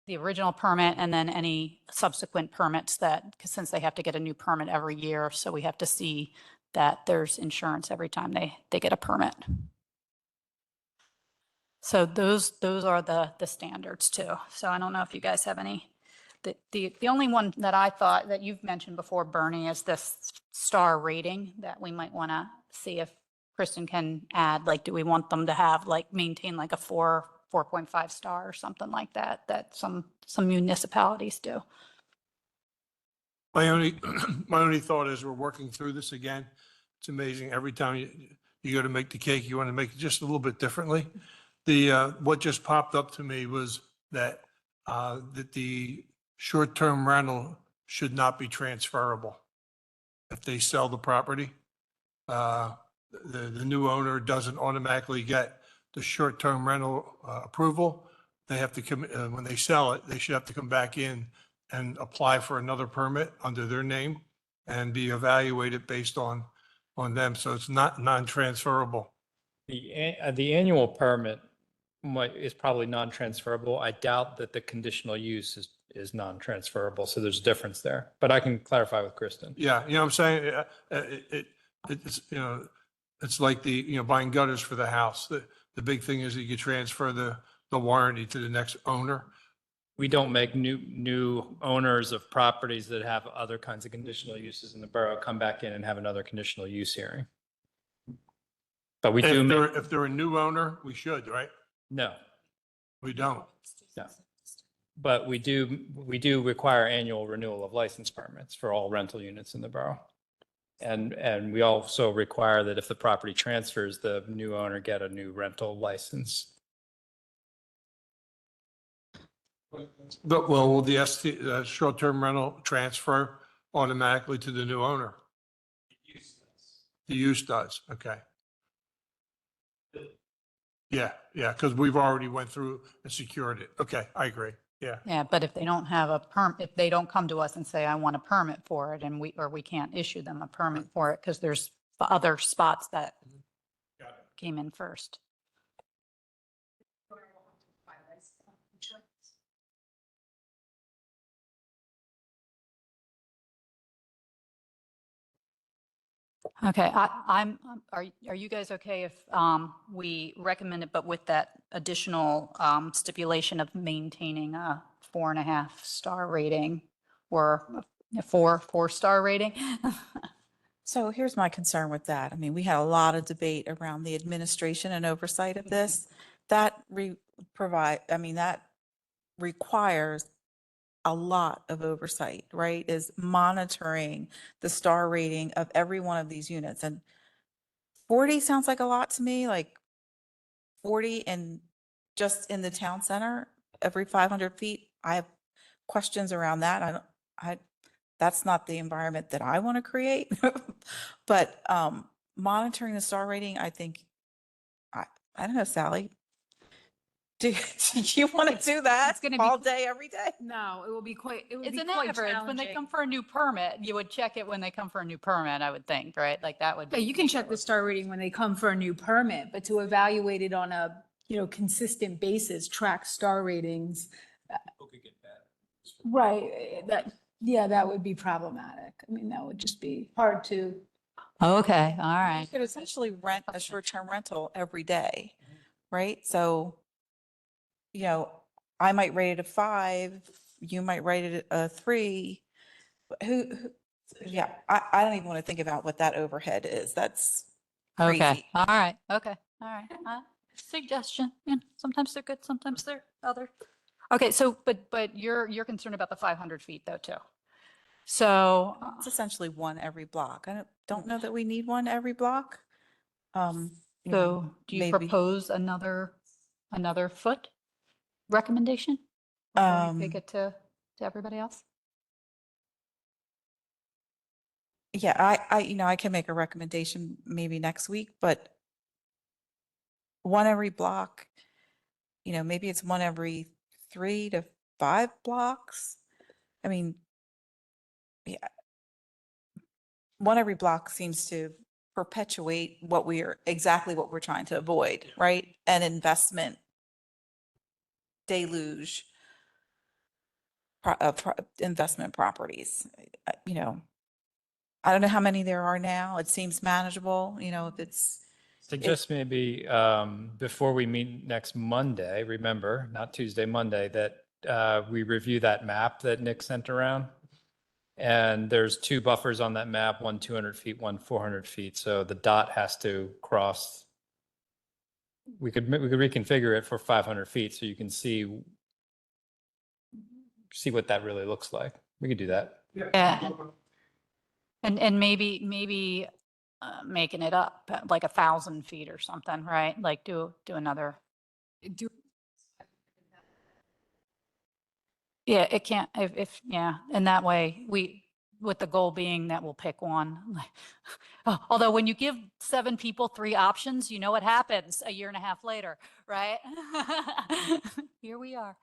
the original permit and then any subsequent permits because since they have to get a new permit every year, so we have to see that there's insurance every time they get a permit. So those are the standards too. So I don't know if you guys have any. The only one that I thought that you've mentioned before, Bernie, is this star rating that we might want to see if Kristen can add. Like, do we want them to have maintain like a 4.5 star or something like that some municipalities do? My only thought is we're working through this again. It's amazing. Every time you go to make the cake, you want to make it just a little bit differently. What just popped up to me was that the short-term rental should not be transferable. If they sell the property, the new owner doesn't automatically get the short-term rental approval. They have to come, when they sell it, they should have to come back in and apply for another permit under their name and be evaluated based on them. So it's not non-transferable. The annual permit is probably non-transferable. I doubt that the conditional use is non-transferable. So there's a difference there, but I can clarify with Kristen. Yeah, you know what I'm saying? It's, it's like buying gutters for the house. The big thing is that you can transfer the warranty to the next owner. We don't make new owners of properties that have other kinds of conditional uses in the borough come back in and have another conditional use hearing. But we do. If they're a new owner, we should, right? No, We don't. no. But we do require annual renewal of license permits for all rental units in the borough. And we also require that if the property transfers, the new owner get a new rental license. But will the short-term rental transfer automatically to the new owner? The use does, okay. Yeah, because we've already went through and secured it. Okay, I agree. Yeah. Yeah, but if they don't have a if they don't come to us and say, I want a permit for it, and we can't issue them a permit for it because there's other spots that came in first. Okay, are you guys okay if we recommend it, but with that additional stipulation of maintaining a 4.5 star rating or a 4 star rating? So here's my concern with that. I mean, we had a lot of debate around the administration and oversight of this. That requires a lot of oversight, right? Is monitoring the star rating of every one of these units. And 40 sounds like a lot to me, like 40 and just in the town center, every 500 feet. I have questions around that. That's not the environment that I want to create. But monitoring the star rating, I think, I don't know, Sally. Do you want to do that it's gonna all be- day, every day? No, it will be quite, it would It's be an quite average. When they challenging. come for a new permit, you would check it when they come for a new permit, I would think, right? Like that would Yeah, be. you can check the star rating when they come for a new permit, but to evaluate it on a, consistent basis, track star ratings. Right, that would be problematic. I mean, that would just be hard to Okay, all You right. could essentially rent a short-term rental every day, right? So, you know, I might rate it a 5, you might rate it a 3. But yeah, I don't even want to think about what that overhead is. That's Okay, crazy. all right, okay, all right. Suggestion, sometimes they're good, sometimes they're other. Okay, so, but you're concerned about the 500 feet though, too. So, It's essentially one every block. I don't know that we need one every block. You know, so do you maybe. propose another foot recommendation? Before we take it to everybody else? Yeah, I can make a recommendation maybe next week, but one every block, maybe it's one every 3 to 5 blocks. I mean, yeah, one every block seems to perpetuate exactly what we're trying to avoid, right? An investment deluge, investment properties. I don't know how many there are now. It seems manageable, if it's. Suggest maybe before we meet next Monday, remember, not Tuesday, Monday, that we review that map that Nick sent around. And there's 2 buffers on that map, one 200 feet, one 400 feet. So the dot has to cross. We could reconfigure it for 500 feet so you can see what that really looks like. We could do that. Yeah. And maybe making it up like 1,000 feet or something, right? Like do another. Yeah, it can't, yeah, and that way with the goal being that we'll pick one. Although when you give 7 people 3 options, you know what happens a year and a half later, right? Here we are.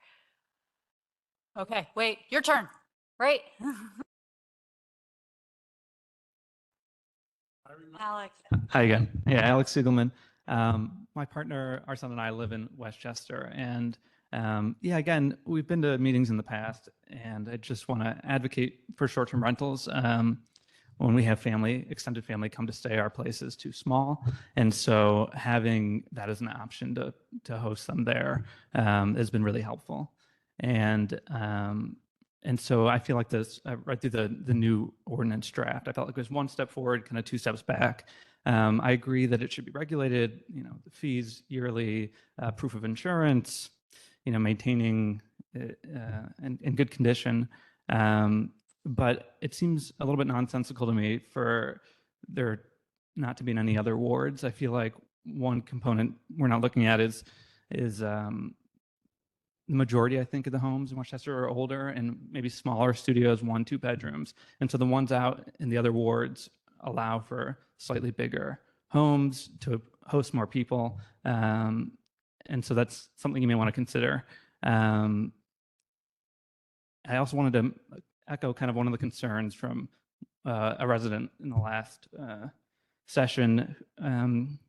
Okay, wait, your turn, right? Alex. Hi again. Yeah, Alex Siegelman. My partner, our son and I live in Westchester. And yeah, again, we've been to meetings in the past, and I just want to advocate for short-term rentals. When we have extended family come to stay, our place is too small. And so having that as an option to host them there has been really helpful. And so I feel like this, right through the new ordinance draft, I felt like it was 1 step forward, kind of 2 steps back. I agree that it should be regulated, the fees yearly, proof of insurance, maintaining in good condition. But it seems a little bit nonsensical to me for there not to be in any other wards. I feel like one component we're not looking at is the majority, I think, of the homes in Westchester are older and maybe smaller studios, 1, 2 bedrooms. And so the ones out in the other wards allow for slightly bigger homes to host more people. And so that's something you may want to consider. I also wanted to echo kind of one of the concerns from a resident in the last session, and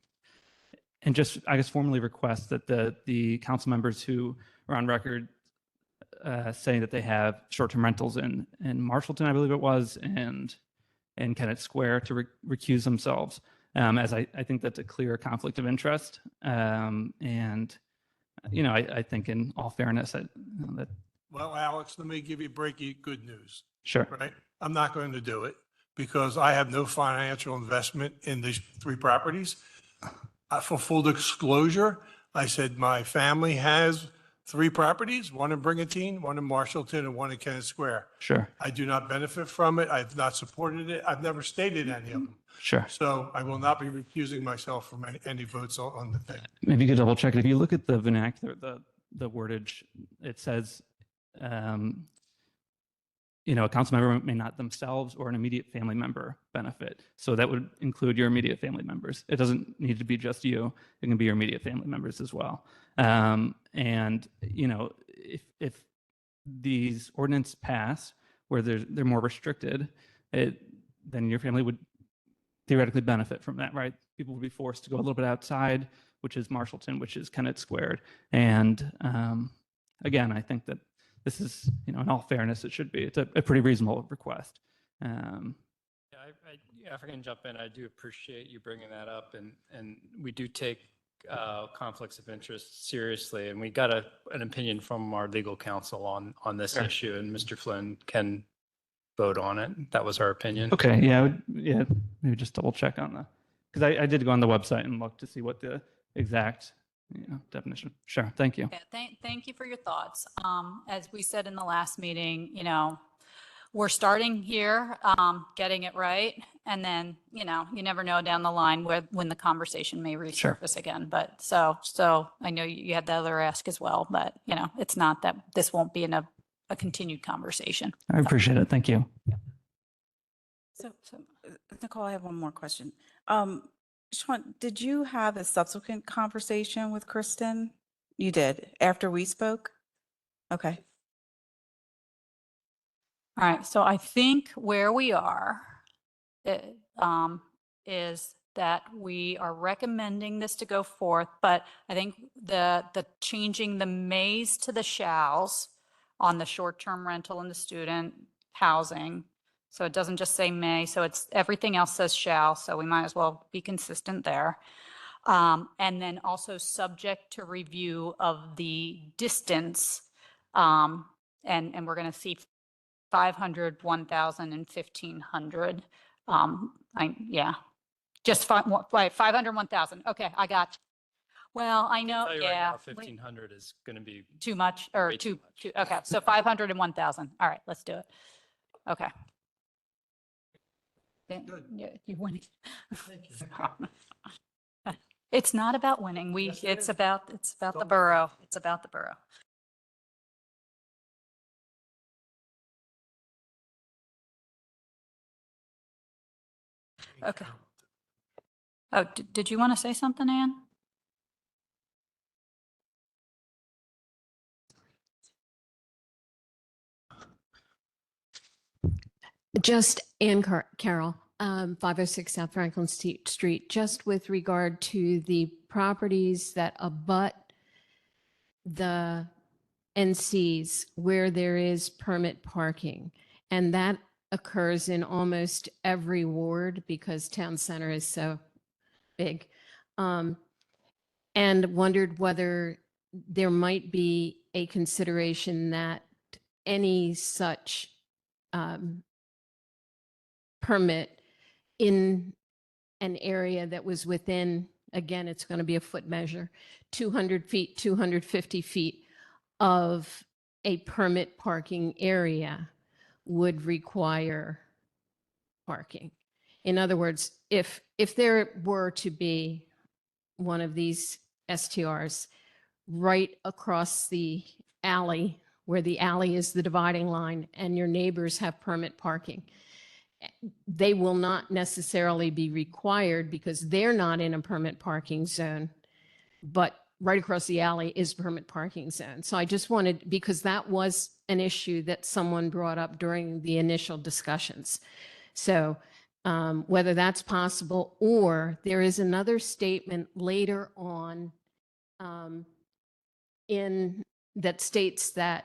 just, I guess, formally request that the council members who are on record saying that they have short-term rentals in Marshallton, I believe it was, and Kennett Square to recuse themselves, as I think that's a clear conflict of interest. And, I think in all fairness that Well, Alex, let me give you good news, sure. right? I'm not going to do it because I have no financial investment in these 3 properties. For full disclosure, I said my family has 3 properties, one in Brigantine, one in Marshallton, and one in Kennett Square. Sure. I do not benefit from it. I've not supported it. I've never stated any of them. Sure. So I will not be recusing myself from any votes on the thing. Maybe you could double check it. If you look at the vernacular, the wordage, it says, a council member may not themselves or an immediate family member benefit. So that would include your immediate family members. It doesn't need to be just you. It can be your immediate family members as well. And, if these ordinance pass where they're more restricted, then your family would theoretically benefit from that, right? People would be forced to go a little bit outside, which is Marshallton, which is Kennett Squared. And again, I think that this is, in all fairness, it should be. It's a pretty reasonable request. if I can jump in, I do appreciate you bringing that up, and we do take conflicts of interest seriously, and we got an opinion from our legal counsel on this Sure. issue, and Mr. Flynn can vote on it. That was our opinion. Okay, yeah, yeah, maybe just double check on the, because I did go on the website and look to see what the exact, definition. Sure, thank you. Yeah, thank you for your thoughts. As we said in the last meeting, we're starting here, getting it right. And then, you never know down the line when the conversation may Sure. resurface again. But so I know you had the other ask as well, but it's not that this won't be in a continued conversation. I appreciate it. Thank you. So Nicole, I have one more question. Sean, did you have a subsequent conversation with Kristen? You did, after we spoke? Okay. All right, so I think where we are is that we are recommending this to go forth, but I think the changing the mays to the shalls on the short-term rental and the student housing. So it doesn't just say may, so it's everything else says shall, so we might as well be consistent there. And then also subject to review of the distance. And we're going to see 500, 1,000, and 1,500. Just 500, 1,000. Okay, I got you. Well, I know, I'll tell you right yeah. now, 1,500 is going to be Too much or way too too, much. okay, so 500 and 1,000. All right, let's do it. Okay. Yeah, you win. It's not about winning. It's about the borough. It's about the borough. Okay. Oh, did you want to say something, Ann? Just Ann Carroll, 506 South Franklin Street, just with regard to the properties that abut the NCs where there is permit parking. And that occurs in almost every ward because town center is so big. And wondered whether there might be a consideration that any such permit in an area that was within, again, it's going to be a foot measure, 200 feet, 250 feet of a permit parking area would require parking. In other words, if there were to be one of these STRs right across the alley, where the alley is the dividing line and your neighbors have permit parking, they will not necessarily be required because they're not in a permit parking zone, but right across the alley is permit parking zone. So I just wanted, because that was an issue that someone brought up during the initial discussions. So whether that's possible, or there is another statement later on in that states that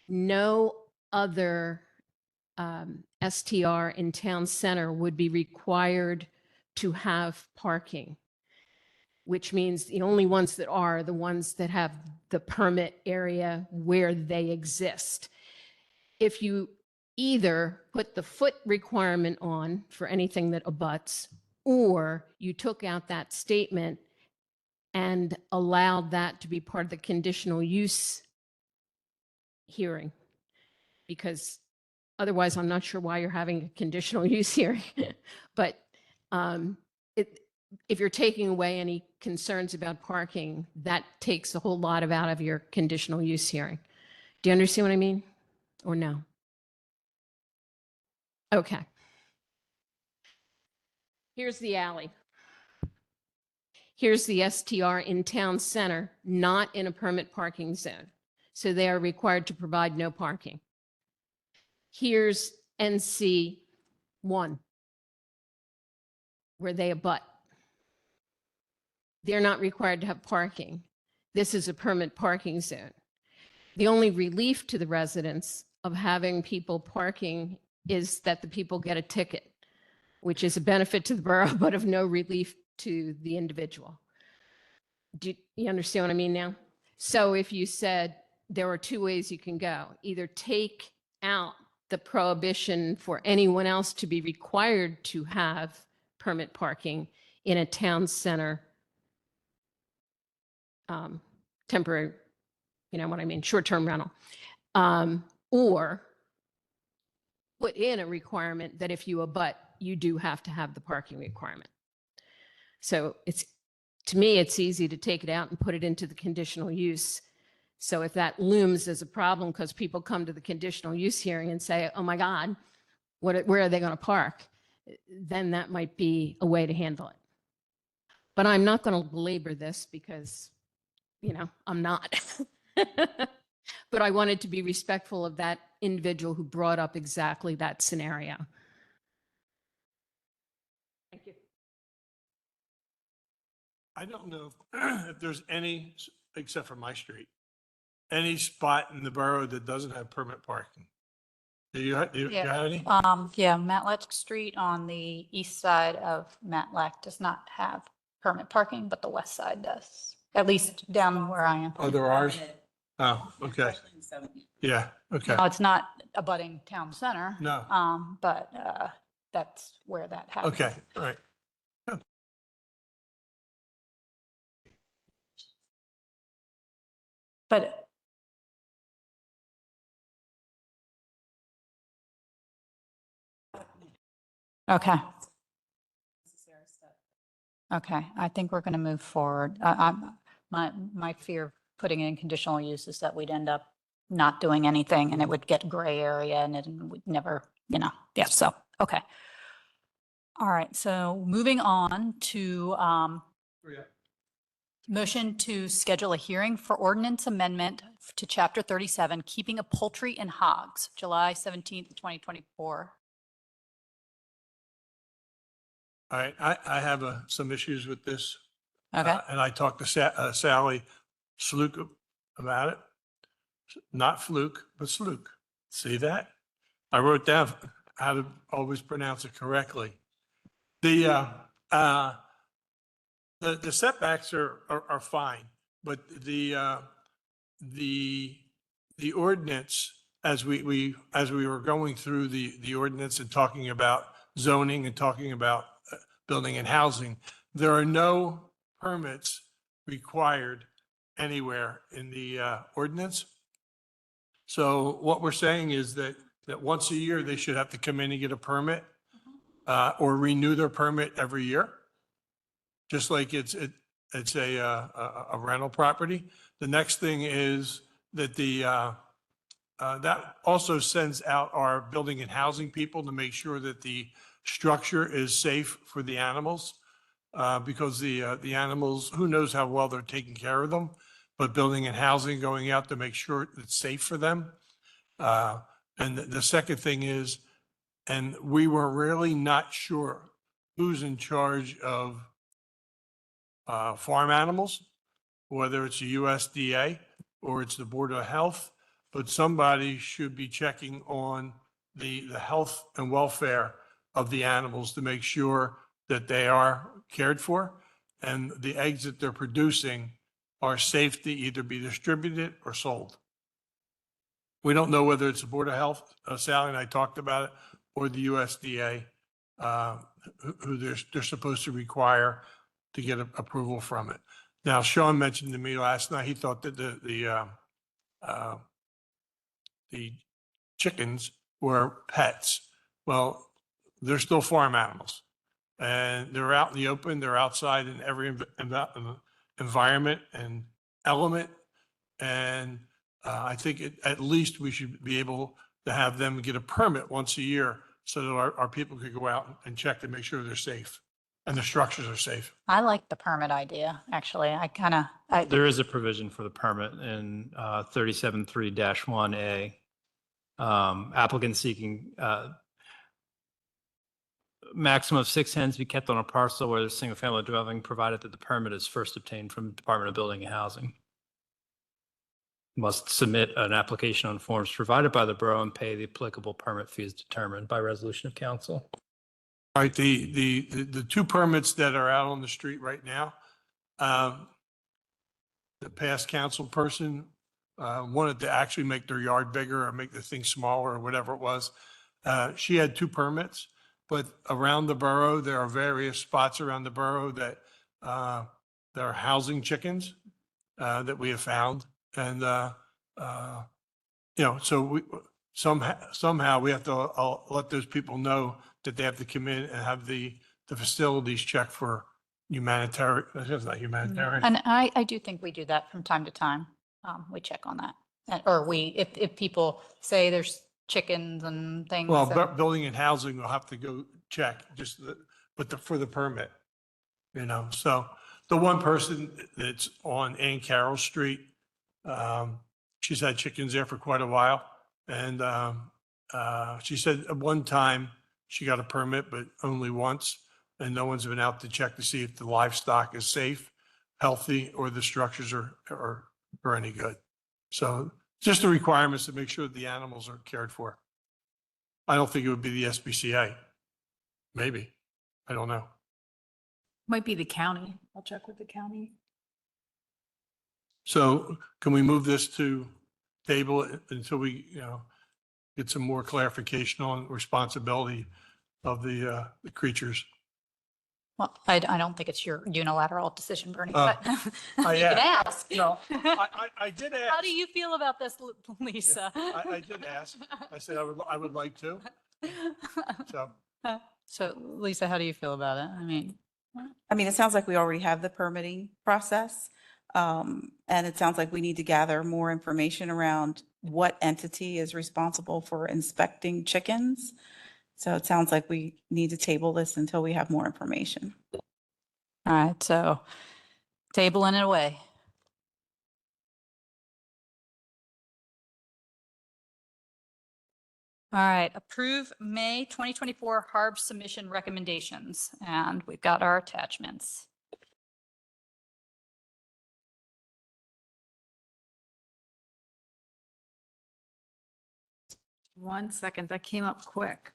no other STR in town center would be required to have parking, which means the only ones that are the ones that have the permit area where they exist. If you either put the foot requirement on for anything that abuts, or you took out that statement and allowed that to be part of the conditional use hearing, because otherwise I'm not sure why you're having a conditional use hearing. But if you're taking away any concerns about parking, that takes a whole lot out of your conditional use hearing. Do you understand what I mean? Or no? Okay. Here's the alley. Here's the STR in town center, not in a permit parking zone. So they are required to provide no parking. Here's NC 1, where they abut. They're not required to have parking. This is a permit parking zone. The only relief to the residents of having people parking is that the people get a ticket. which is a benefit to the borough, but of no relief to the individual. Do you understand what I mean now? So if you said there are two ways you can go, either take out the prohibition for anyone else to be required to have permit parking in a town center temporary, you know what I mean, short-term rental, or put in a requirement that if you abut, you do have to have the parking requirement. So it's, to me, it's easy to take it out and put it into the conditional use. So if that looms as a problem because people come to the conditional use hearing and say, oh my God, where are they going to park? Then that might be a way to handle it. But I'm not going to belabor this because, you know, I'm not. But I wanted to be respectful of that individual who brought up exactly that scenario. Thank you. I don't know if there's any, except for my street, any spot in the borough that doesn't have permit parking. Do you have any? Yeah, Matlack Street on the east side of Matlack does not have permit parking, but the west side does, at least down where I am. Oh, there are? Oh, okay. Yeah, okay. No, it's not abutting town center. No. But that's where that happens. Okay, all right. But okay. Okay, I think we're going to move forward. My fear of putting it in conditional use is that we'd end up not doing anything and it would get gray area and it would never, you know, yeah, so, okay. All right, so moving on to motion to schedule a hearing for ordinance amendment to chapter 37, keeping of poultry and hogs, July 17th, 2024. All right, I have some issues with this. Okay, And I talked to Sally Slook about it. Not Fluke, but Slook. See that? I wrote down how to always pronounce it correctly. The setbacks are fine, but the ordinance, as we were going through the ordinance and talking about zoning and talking about building and housing, there are no permits required anywhere in the ordinance. So what we're saying is that once a year, they should have to come in and get a permit or renew their permit every year, just like it's a rental property. The next thing is that that also sends out our building and housing people to make sure that the structure is safe for the animals. Because the animals, who knows how well they're taking care of them, but building and housing, going out to make sure it's safe for them. And the second thing is, and we were really not sure who's in charge of farm animals, whether it's the USDA or it's the Board of Health, but somebody should be checking on the health and welfare of the animals to make sure that they are cared for and the eggs that they're producing are safe to either be distributed or sold. We don't know whether it's the Board of Health, Sally and I talked about it, or the USDA, who they're supposed to require to get approval from it. Now, Sean mentioned to me last night, he thought that the chickens were pets. Well, they're still farm animals. And they're out in the open, they're outside in every environment and element. And I think at least we should be able to have them get a permit once a year so that our people could go out and check to make sure they're safe and the structures are safe. I like the permit idea, actually. There is a provision for the permit in 37.3-1A. Applicants seeking maximum of 6 hens be kept on a parcel where there's a single family dwelling, provided that the permit is first obtained from the Department of Building and Housing. Must submit an application on forms provided by the borough and pay the applicable permit fees determined by resolution of council. All right, the two permits that are out on the street right now, the past council person wanted to actually make their yard bigger or make the thing smaller or whatever it was. She had two permits, but around the borough, there are various spots around the borough that there are housing chickens that we have found. And, so we, somehow we have to let those people know that they have to come in and have the facilities checked for humanitarian, that's not humanitarian. And I do think we do that from time to time. We check on that. Or if people say there's chickens and things. Well, then- building and housing will have to go check for the permit, so the one person that's on Ann Carroll Street, she's had chickens there for quite a while. And, she said at one time she got a permit, but only once. And no one's been out to check to see if the livestock is safe, healthy, or the structures are any good. So just the requirements to make sure that the animals are cared for. I don't think it would be the SPCA. Maybe. I don't know. Might be the county. I'll check with the county. So can we move this to table it until we, get some more clarification on responsibility of the creatures? Well, I don't think it's your unilateral decision, Bernie, Oh, but you can ask. No, I did ask. How do you feel about this, Lisa? I did ask. I said I would like to. So, So Lisa, how do you feel about it? I mean, it sounds like we already have the permitting process. And it sounds like we need to gather more information around what entity is responsible for inspecting chickens. So it sounds like we need to table this until we have more information. All right, so tabling it away. All right, approve May 2024 HARB submission recommendations, and we've got our attachments. One second, that came up quick.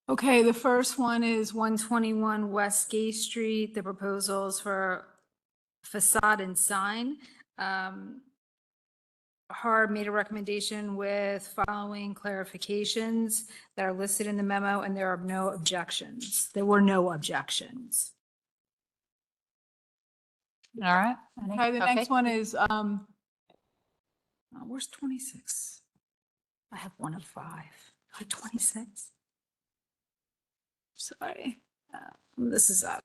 Okay, the first one is 121 West Gay Street. The proposals for facade and sign. HARB made a recommendation with following clarifications that are listed in the memo, and there are no objections. There were no objections. All right. Okay, the next one is, where's 26? I have one of 5. 26? Sorry. This is up.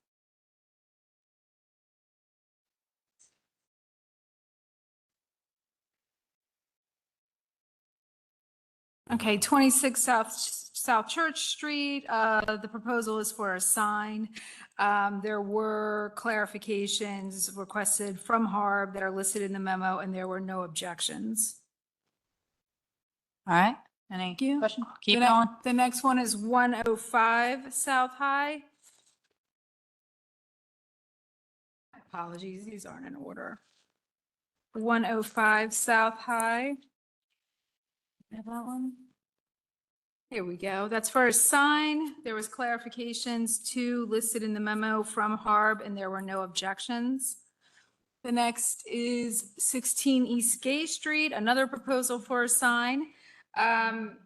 Okay, 26 South Church Street. The proposal is for a sign. There were clarifications requested from HARB that are listed in the memo, and there were no objections. All right, any you. question? Keep going. The next one is 105 South High. Apologies, these aren't in order. 105 South High. Have that one? Here we go. That's for a sign. There was clarifications too listed in the memo from HARB, and there were no objections. The next is 16 East Gay Street, another proposal for a sign. HARB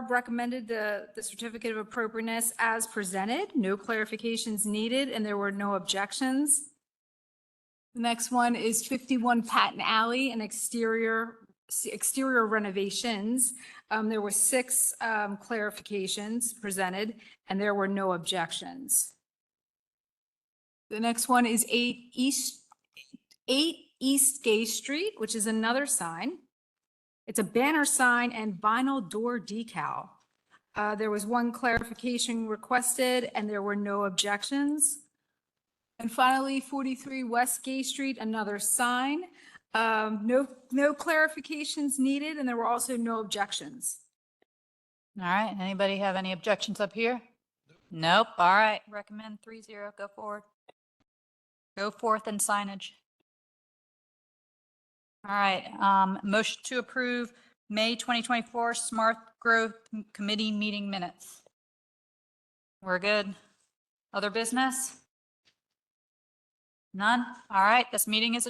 recommended the certificate of appropriateness as presented, no clarifications needed, and there were no objections. The next one is 51 Patton Alley, an exterior renovations. There were 6 clarifications presented, and there were no objections. The next one is 8 East Gay Street, which is another sign. It's a banner sign and vinyl door decal. There was 1 clarification requested, and there were no objections. And finally, 43 West Gay Street, another sign. No clarifications needed, and there were also no objections. All right, anybody have any objections up here? Nope, all right, recommend 3-0, go forward. Go forth in signage. All right, motion to approve May 2024 Smart Growth Committee meeting minutes. We're good. Other business? None? All right, this meeting is adjourned.